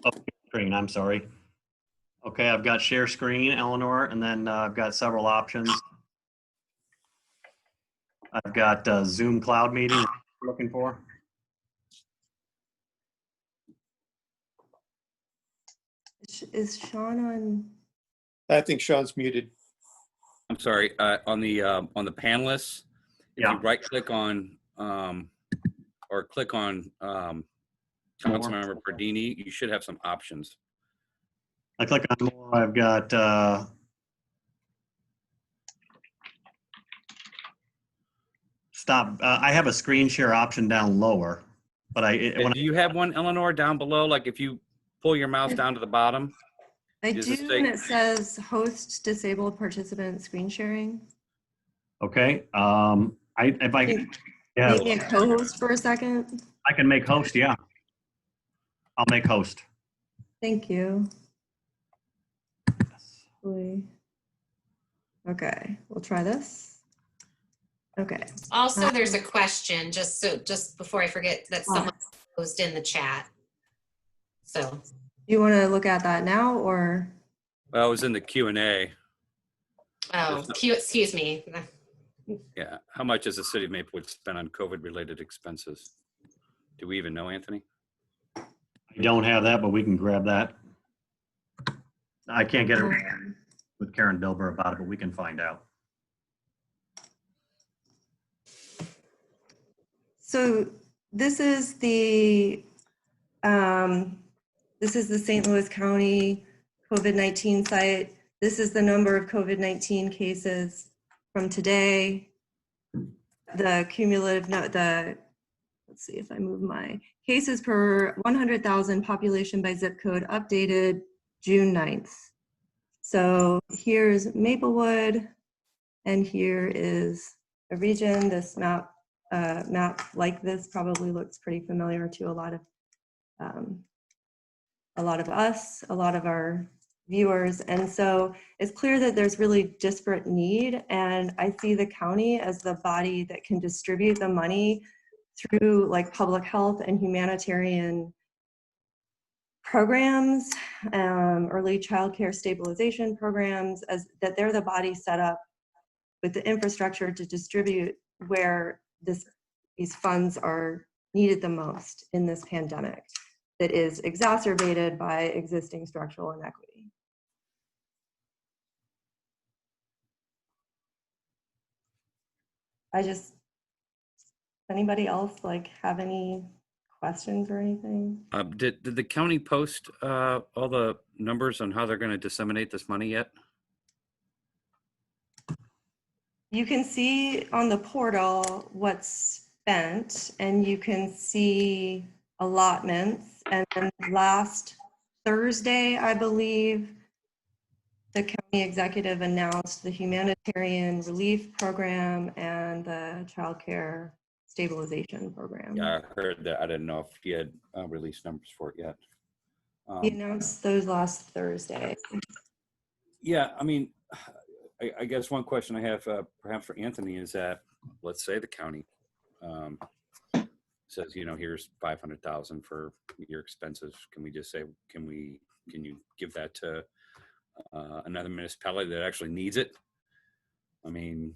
Oh, screen, I'm sorry. Okay, I've got share screen, Eleanor, and then I've got several options. I've got Zoom cloud meeting I'm looking for. Is Sean on? I think Sean's muted. I'm sorry, on the panelists, if you right click on, or click on Councilmember Pardini, you should have some options. I click on more, I've got stop. I have a screen share option down lower, but do you have one, Eleanor, down below? Like if you pull your mouse down to the bottom? I do, and it says host disabled participant screen sharing. Okay. If I can make me a co-host for a second. I can make host, yeah. I'll make host. Thank you. Okay, we'll try this. Okay. Also, there's a question, just before I forget, that someone posed in the chat. So. You want to look at that now, or? Well, it was in the Q&A. Oh, excuse me. Yeah. How much has the city of Maplewood spent on COVID-related expenses? Do we even know, Anthony? I don't have that, but we can grab that. I can't get it with Karen Bilber about it, but we can find out. So this is the St. Louis County COVID-19 site. This is the number of COVID-19 cases from today. The cumulative, let's see if I move my cases per 100,000 population by zip code updated June 9th. So here's Maplewood, and here is a region. This map like this probably looks pretty familiar to a lot of us, a lot of our viewers. And so it's clear that there's really disparate need. And I see the county as the body that can distribute the money through like public health and humanitarian programs, early childcare stabilization programs, as that they're the body set up with the infrastructure to distribute where these funds are needed the most in this pandemic that is exacerbated by existing structural inequity. Anybody else like have any questions or anything? Did the county post all the numbers on how they're going to disseminate this money yet? You can see on the portal what's spent, and you can see allotments. And then last Thursday, I believe, the county executive announced the humanitarian relief program and the child care stabilization program. Yeah, I heard that. I didn't know if he had released numbers for it yet. He announced those last Thursday. Yeah, I mean, I guess one question I have perhaps for Anthony is that, let's say the county says, you know, here's 500,000 for your expenses. Can we just say, can you give that to another municipality that actually needs it? I mean,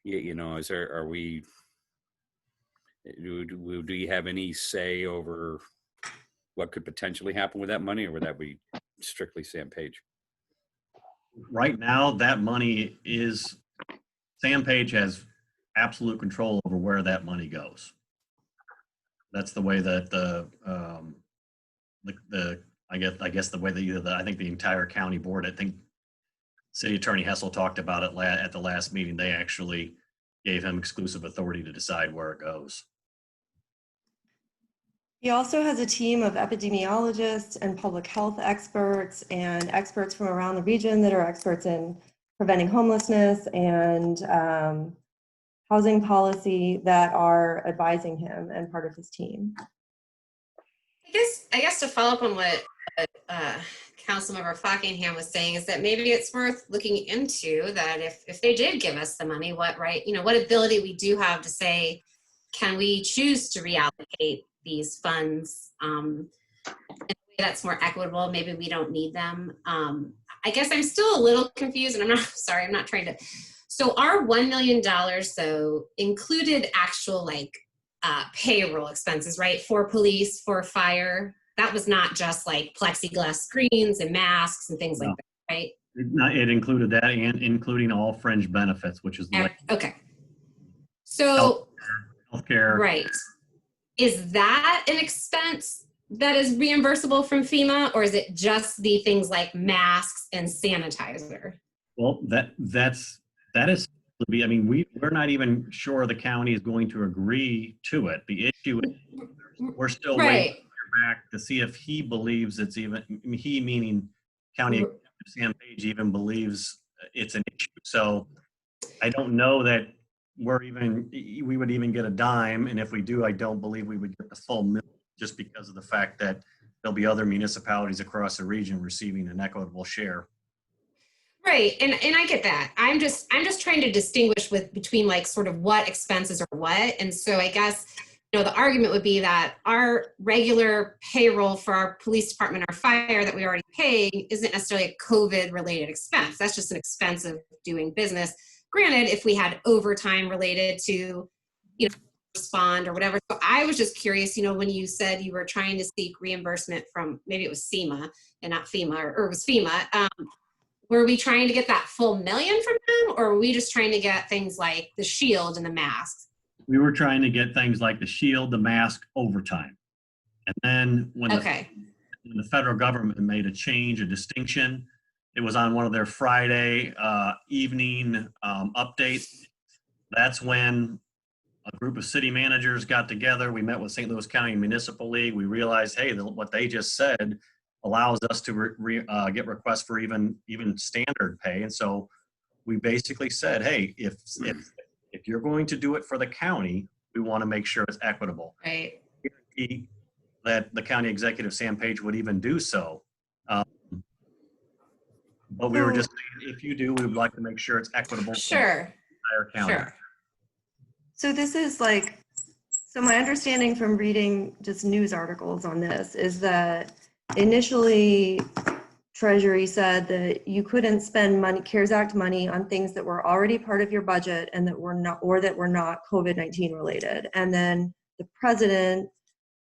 you know, do you have any say over what could potentially happen with that money, or would that be strictly Sam Page? Right now, that money is, Sam Page has absolute control over where that money goes. That's the way that I guess the way that I think the entire county board, I think City Attorney Hessel talked about it at the last meeting. They actually gave him exclusive authority to decide where it goes. He also has a team of epidemiologists and public health experts and experts from around the region that are experts in preventing homelessness and housing policy that are advising him and part of his team. I guess to follow up on what Councilmember Fockingham was saying is that maybe it's worth looking into that if they did give us the money, what ability we do have to say, can we choose to reallocate these funds in a way that's more equitable? Maybe we don't need them. I guess I'm still a little confused, and I'm not trying to. So our $1 million though included actual payroll expenses, right? For police, for fire. That was not just like plexiglass screens and masks and things like that, right? It included that, and including all fringe benefits, which is okay. So healthcare. Right. Is that an expense that is reimbursable from FEMA, or is it just the things like masks and sanitizer? Well, that is to be. I mean, we're not even sure the county is going to agree to it. The issue is we're still waiting to hear back to see if he believes it's even. He meaning County Executive Sam Page even believes it's an issue. So I don't know that we would even get a dime, and if we do, I don't believe we would get the full $1 million, just because of the fact that there'll be other municipalities across the region receiving an equitable share. Right, and I get that. I'm just trying to distinguish between like sort of what expenses are what, and so I guess the argument would be that our regular payroll for our police department, our fire that we already pay, isn't necessarily a COVID related expense. That's just an expense of doing business. Granted, if we had overtime related to fund or whatever. So I was just curious, when you said you were trying to seek reimbursement from, maybe it was SEMA and not FEMA, or it was FEMA. Were we trying to get that full million from them, or were we just trying to get things like the shield and the masks? We were trying to get things like the shield, the mask, overtime. And then when the federal government made a change, a distinction, it was on one of their Friday evening updates. That's when a group of city managers got together. We met with St. Louis County Municipal League. We realized, hey, what they just said allows us to get requests for even standard pay. And so we basically said, hey, if you're going to do it for the county, we want to make sure it's equitable. Right. That the county executive, Sam Page, would even do so. But we were just saying, if you do, we would like to make sure it's equitable. Sure. For the entire county. Sure. So this is like, so my understanding from reading just news articles on this is that initially Treasury said that you couldn't spend money, CARES Act money, on things that were already part of your budget and that were not, or that were not COVID-19 related. And then the president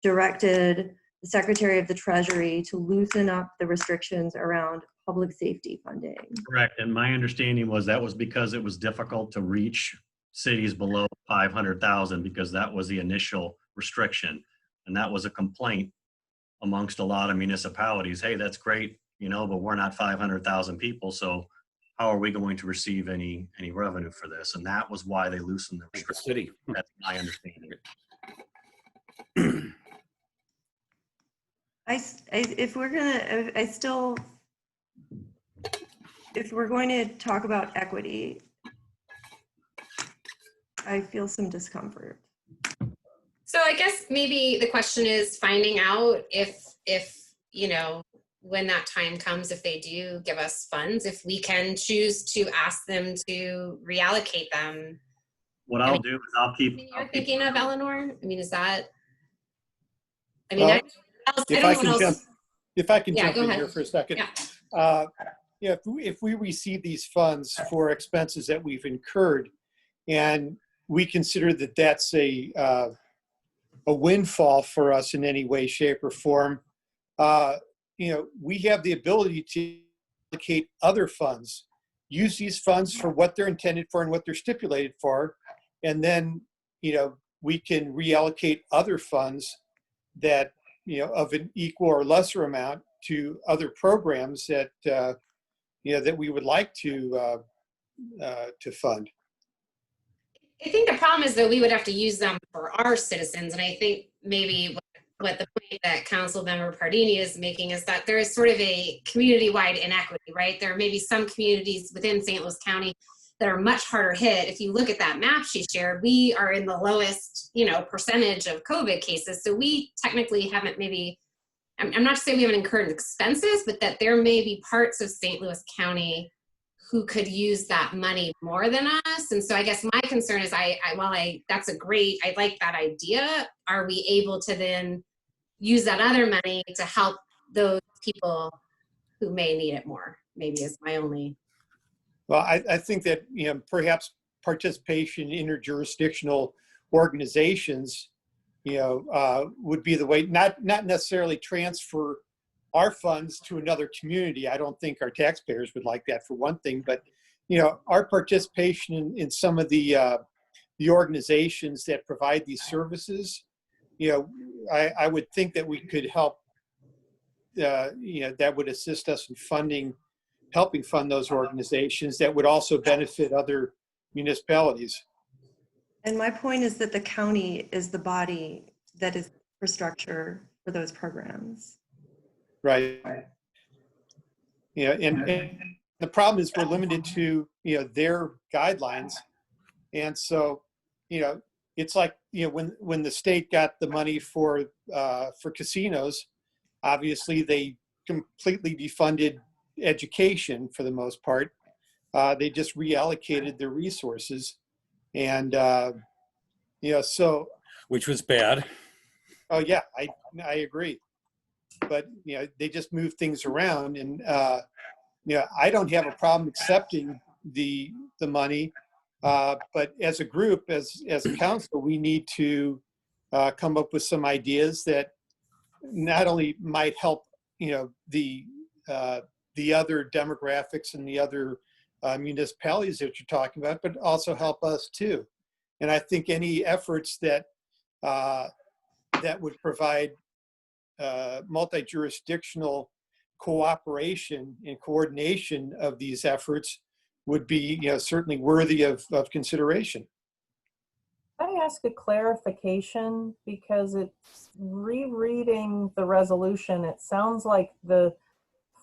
directed the Secretary of the Treasury to loosen up the restrictions around public safety funding. Correct. And my understanding was that was because it was difficult to reach cities below 500,000 because that was the initial restriction. And that was a complaint amongst a lot of municipalities. Hey, that's great, but we're not 500,000 people. So how are we going to receive any revenue for this? And that was why they loosened the restriction. City. That's my understanding. If we're going to talk about equity, I feel some discomfort. So I guess maybe the question is finding out if when that time comes, if they do give us funds, if we can choose to ask them to reallocate them. What I'll do is I'll keep. You're thinking of, Eleanor? I mean, is that? I mean, Well, if I can jump in here for a second. Yeah. If we receive these funds for expenses that we've incurred, and we consider that that's a windfall for us in any way, shape, or form, we have the ability to allocate other funds, use these funds for what they're intended for and what they're stipulated for, and then we can reallocate other funds that of an equal or lesser amount to other programs that that we would like to fund. I think the problem is that we would have to use them for our citizens. And I think maybe what the point that Council Member Pardini is making is that there is sort of a community-wide inequity, right? There may be some communities within St. Louis County that are much harder hit. If you look at that map she shared, we are in the lowest, percentage of COVID cases. So we technically haven't I'm not to say we haven't incurred expenses, but that there may be parts of St. Louis County who could use that money more than us. And so I guess my concern is I like that idea. Are we able to then use that other money to help those people who may need it more? Maybe is my only. Well, I think that, perhaps participation in interjurisdictional organizations, would be the way, not necessarily transfer our funds to another community. I don't think our taxpayers would like that, for one thing, but our participation in some of the organizations that provide these services, I would think that we could help, that would assist us in helping fund those organizations that would also benefit other municipalities. And my point is that the county is the body that is infrastructure for those programs. Right. And the problem is we're limited to, their guidelines. And so, it's like, when the state got the money for casinos, obviously they completely defunded education for the most part. They just reallocated their resources. And, so. Which was bad. Oh yeah, I agree. But, they just move things around, and, I don't have a problem accepting the money But as a group, as a council, we need to come up with some ideas that not only might help, the other demographics and the other municipalities that you're talking about, but also help us too. And I think any efforts that that would provide multi-jurisdictional cooperation and coordination of these efforts would be, certainly worthy of consideration. Can I ask a clarification? Because it's rereading the resolution, it sounds like the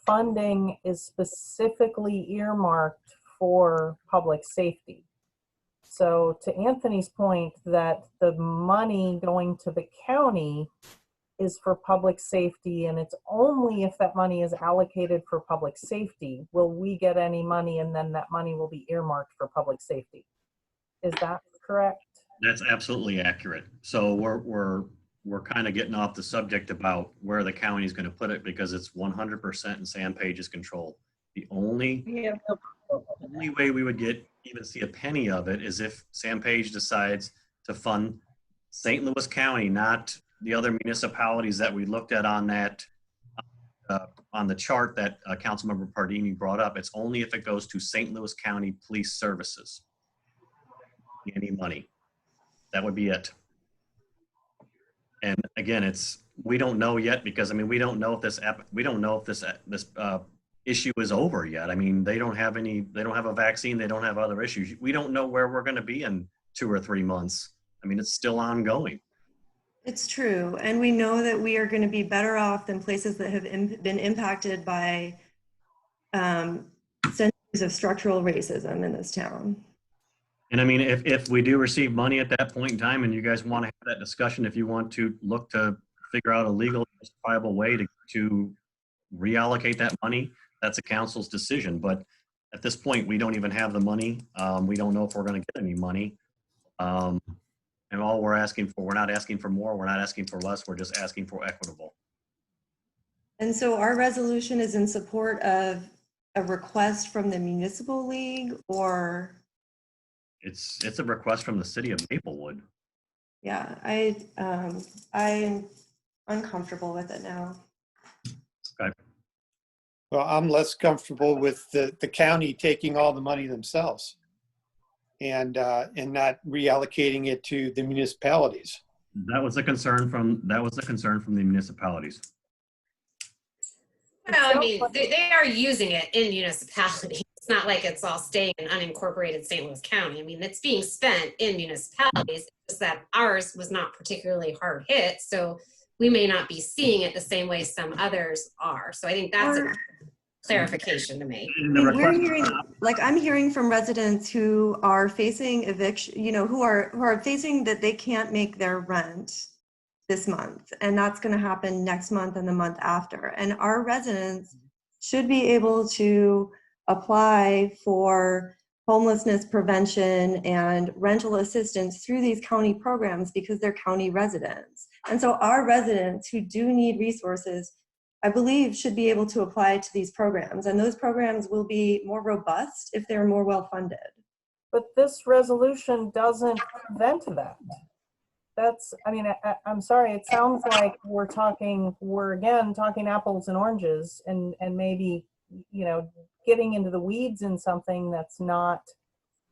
funding is specifically earmarked for public safety. So to Anthony's point that the money going to the county is for public safety, and it's only if that money is allocated for public safety will we get any money, and then that money will be earmarked for public safety. Is that correct? That's absolutely accurate. So we're kind of getting off the subject about where the county is going to put it because it's 100% in Sandpage's control. The only way we would even see a penny of it is if Sandpage decides to fund St. Louis County, not the other municipalities that we looked at on that on the chart that Councilmember Pardini brought up. It's only if it goes to St. Louis County Police Services. Any money. That would be it. And again, we don't know yet because we don't know if this issue is over yet. They don't have a vaccine. They don't have other issues. We don't know where we're going to be in 2 or 3 months. It's still ongoing. It's true. And we know that we are going to be better off than places that have been impacted by centuries of structural racism in this town. And if we do receive money at that point in time and you guys want to have that discussion, if you want to look to figure out a legal justifiable way to reallocate that money, that's a council's decision. But at this point, we don't even have the money. We don't know if we're going to get any money. And all we're asking for, we're not asking for more, we're not asking for less, we're just asking for equitable. And so our resolution is in support of a request from the municipal league, or? It's a request from the city of Maplewood. Yeah, I'm uncomfortable with it now. Okay. Well, I'm less comfortable with the county taking all the money themselves and not reallocating it to the municipalities. That was a concern from the municipalities. Well, they are using it in municipalities. It's not like it's all staying in unincorporated St. Louis County. It's being spent in municipalities. It's just that ours was not particularly hard hit, so we may not be seeing it the same way some others are. So I think that's a clarification to make. I'm hearing from residents who are facing eviction, who are facing that they can't make their rent this month, and that's going to happen next month and the month after. And our residents should be able to apply for homelessness prevention and rental assistance through these county programs because they're county residents. And so our residents who do need resources, I believe, should be able to apply to these programs. And those programs will be more robust if they're more well-funded. But this resolution doesn't prevent that. I'm sorry, it sounds like we're again talking apples and oranges and maybe, getting into the weeds in something that's not,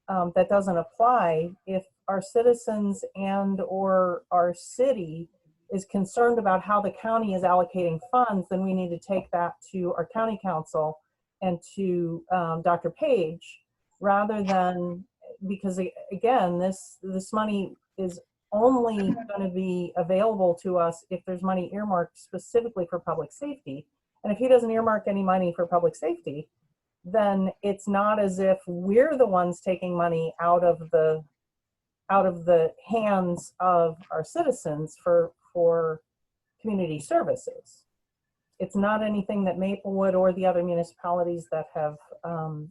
that doesn't apply. If our citizens and or our city is concerned about how the county is allocating funds, then we need to take that to our county council and to Dr. Page, rather than, because again, this money is only going to be available to us if there's money earmarked specifically for public safety. And if he doesn't earmark any money for public safety, then it's not as if we're the ones taking money out of the hands of our citizens for community services. It's not anything that Maplewood or the other municipalities that have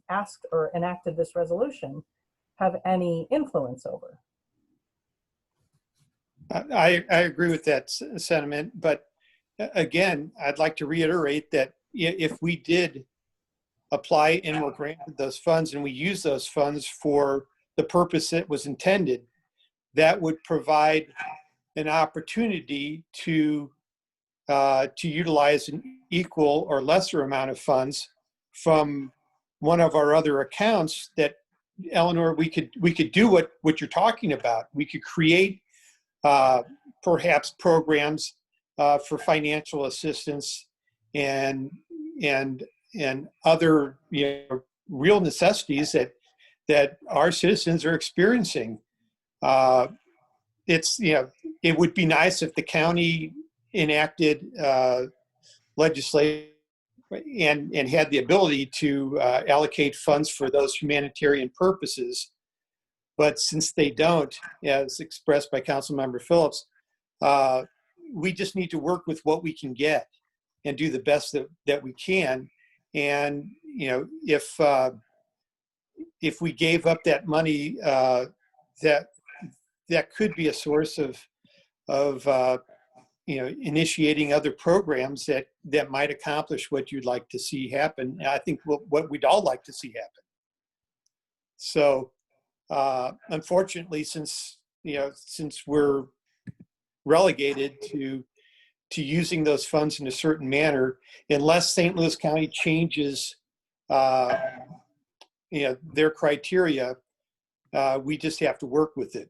asked or enacted this resolution have any influence over. I agree with that sentiment, but again, I'd like to reiterate that if we did apply and were granted those funds and we use those funds for the purpose that was intended, that would provide an opportunity to utilize an equal or lesser amount of funds from one of our other accounts. That, Eleanor, we could do what you're talking about. We could create perhaps programs for financial assistance and other real necessities that our citizens are experiencing. It's it would be nice if the county enacted legislation and had the ability to allocate funds for those humanitarian purposes. But since they don't, as expressed by Councilmember Phillips, we just need to work with what we can get and do the best that we can. And if we gave up that money, that could be a source of initiating other programs that might accomplish what you'd like to see happen. And I think what we'd all like to see happen. So unfortunately, since we're relegated to using those funds in a certain manner, unless St. Louis County changes their criteria, we just have to work with it.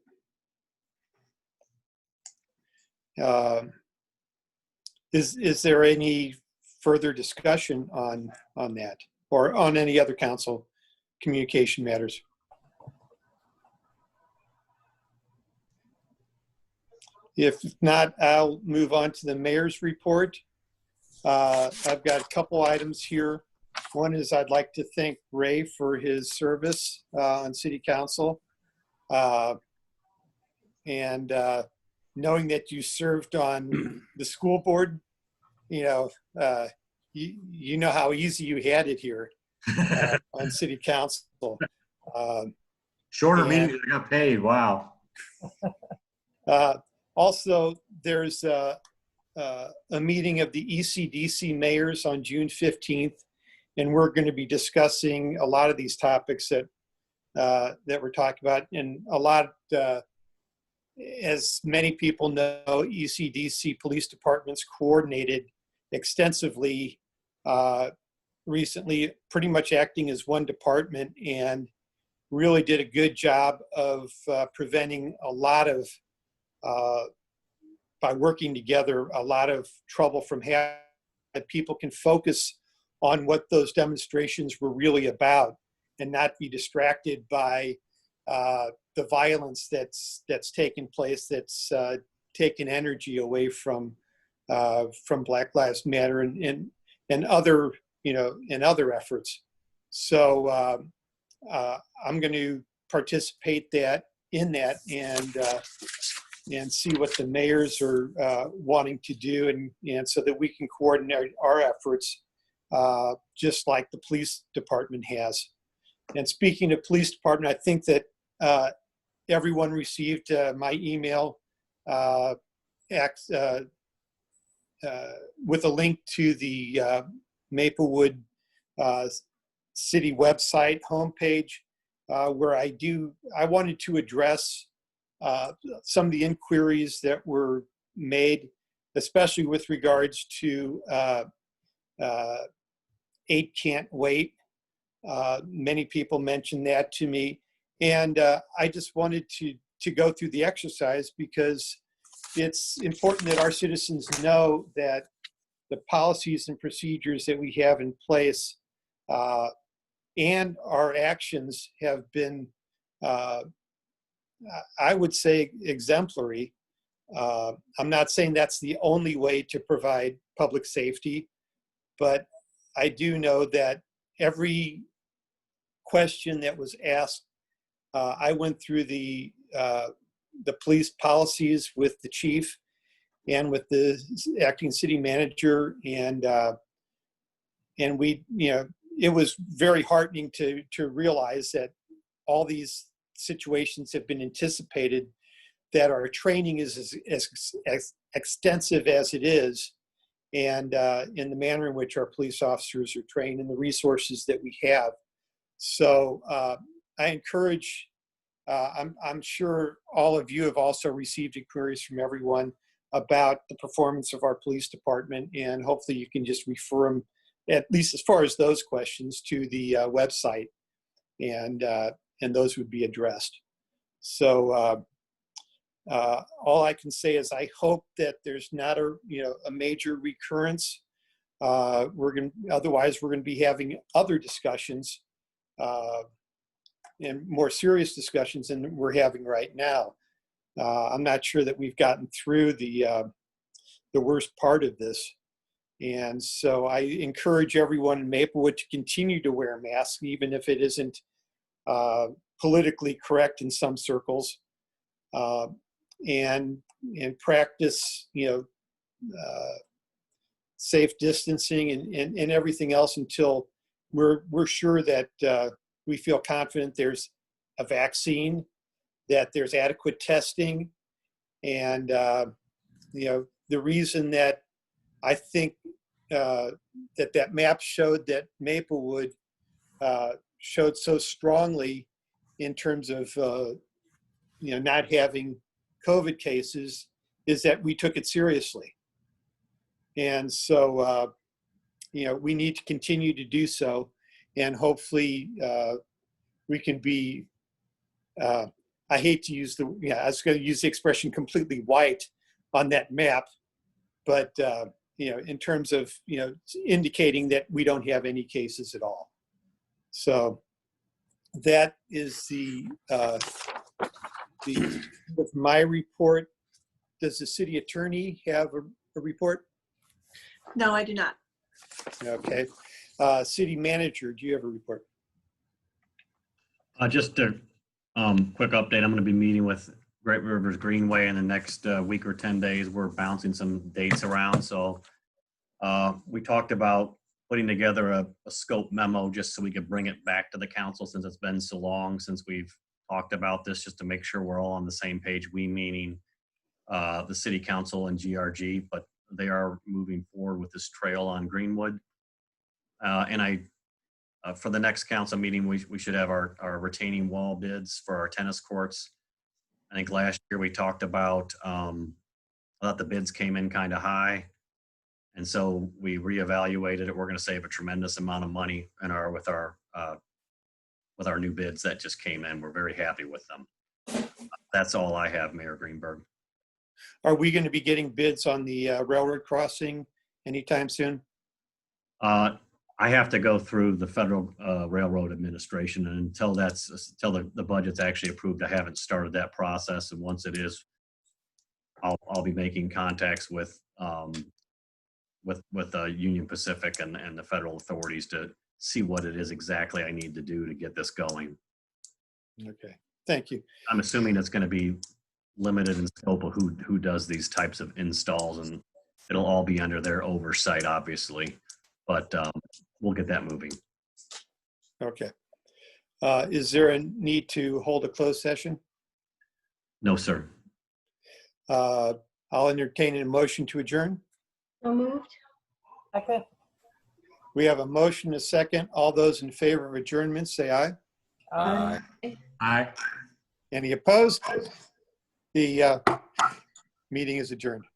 Is there any further discussion on that, or on any other council communication matters? If not, I'll move on to the mayor's report. I've got a couple items here. One is I'd like to thank Ray for his service on city council. And knowing that you served on the school board, you know how easy you had it here on city council. Shorter meetings, I got paid. Wow. Also, there's a meeting of the ECDC mayors on June 15th, and we're going to be discussing a lot of these topics that we're talking about. And a lot, as many people know, ECDC police departments coordinated extensively recently, pretty much acting as one department, and really did a good job of preventing a lot of, by working together, a lot of trouble from happening, that people can focus on what those demonstrations were really about and not be distracted by the violence that's taken place, that's taken energy away from Black Lives Matter and other, and other efforts. So I'm going to participate in that and see what the mayors are wanting to do, and so that we can coordinate our efforts just like the police department has. And speaking of police department, I think that everyone received my email with a link to the Maplewood city website homepage, where I wanted to address some of the inquiries that were made, especially with regards to 8 Can't Wait. Many people mentioned that to me, and I just wanted to go through the exercise, because it's important that our citizens know that the policies and procedures that we have in place and our actions have been, I would say, exemplary. I'm not saying that's the only way to provide public safety, but I do know that every question that was asked, I went through the police policies with the chief and with the acting city manager, and we, it was very heartening to realize that all these situations have been anticipated, that our training is as extensive as it is, and in the manner in which our police officers are trained and the resources that we have. So I encourage I'm sure all of you have also received inquiries from everyone about the performance of our police department, and hopefully you can just refer them, at least as far as those questions, to the website, and those would be addressed. So all I can say is I hope that there's not a major recurrence. Otherwise we're going to be having other discussions and more serious discussions than we're having right now. I'm not sure that we've gotten through the worst part of this. And so I encourage everyone in Maplewood to continue to wear masks, even if it isn't politically correct in some circles, and practice, safe distancing and everything else until we're sure that we feel confident there's a vaccine, that there's adequate testing. And, the reason that I think that map showed that Maplewood showed so strongly in terms of, not having COVID cases is that we took it seriously. And so, we need to continue to do so. And hopefully we can be, I hate to use I was going to use the expression completely white on that map, but, in terms of, indicating that we don't have any cases at all. So that is the of my report. Does the city attorney have a report? No, I do not. Okay. City manager, do you have a report? Just a quick update. I'm going to be meeting with Great Rivers Greenway in the next week or 10 days. We're bouncing some dates around. So we talked about putting together a scope memo just so we could bring it back to the council, since it's been so long since we've talked about this, just to make sure we're all on the same page. We meaning the city council and GRG, but they are moving forward with this trail on Greenwood. And for the next council meeting, we should have our retaining wall bids for our tennis courts. I think last year we talked about, I thought the bids came in kind of high. And so we reevaluated it. We're going to save a tremendous amount of money with our new bids that just came in. We're very happy with them. That's all I have, Mayor Greenberg. Are we going to be getting bids on the railroad crossing anytime soon? I have to go through the Federal Railroad Administration, and until the budget's actually approved, I haven't started that process. And once it is, I'll be making contacts with Union Pacific and the federal authorities to see what it is exactly I need to do to get this going. Okay, thank you. I'm assuming it's going to be limited in scope of who does these types of installs, and it'll all be under their oversight, obviously, but we'll get that moving. Okay. Is there a need to hold a closed session? No, sir. I'll entertain a motion to adjourn. So moved. Second. We have a motion, a second. All those in favor of adjournment, say aye. Aye. Aye. Any opposed? The meeting is adjourned.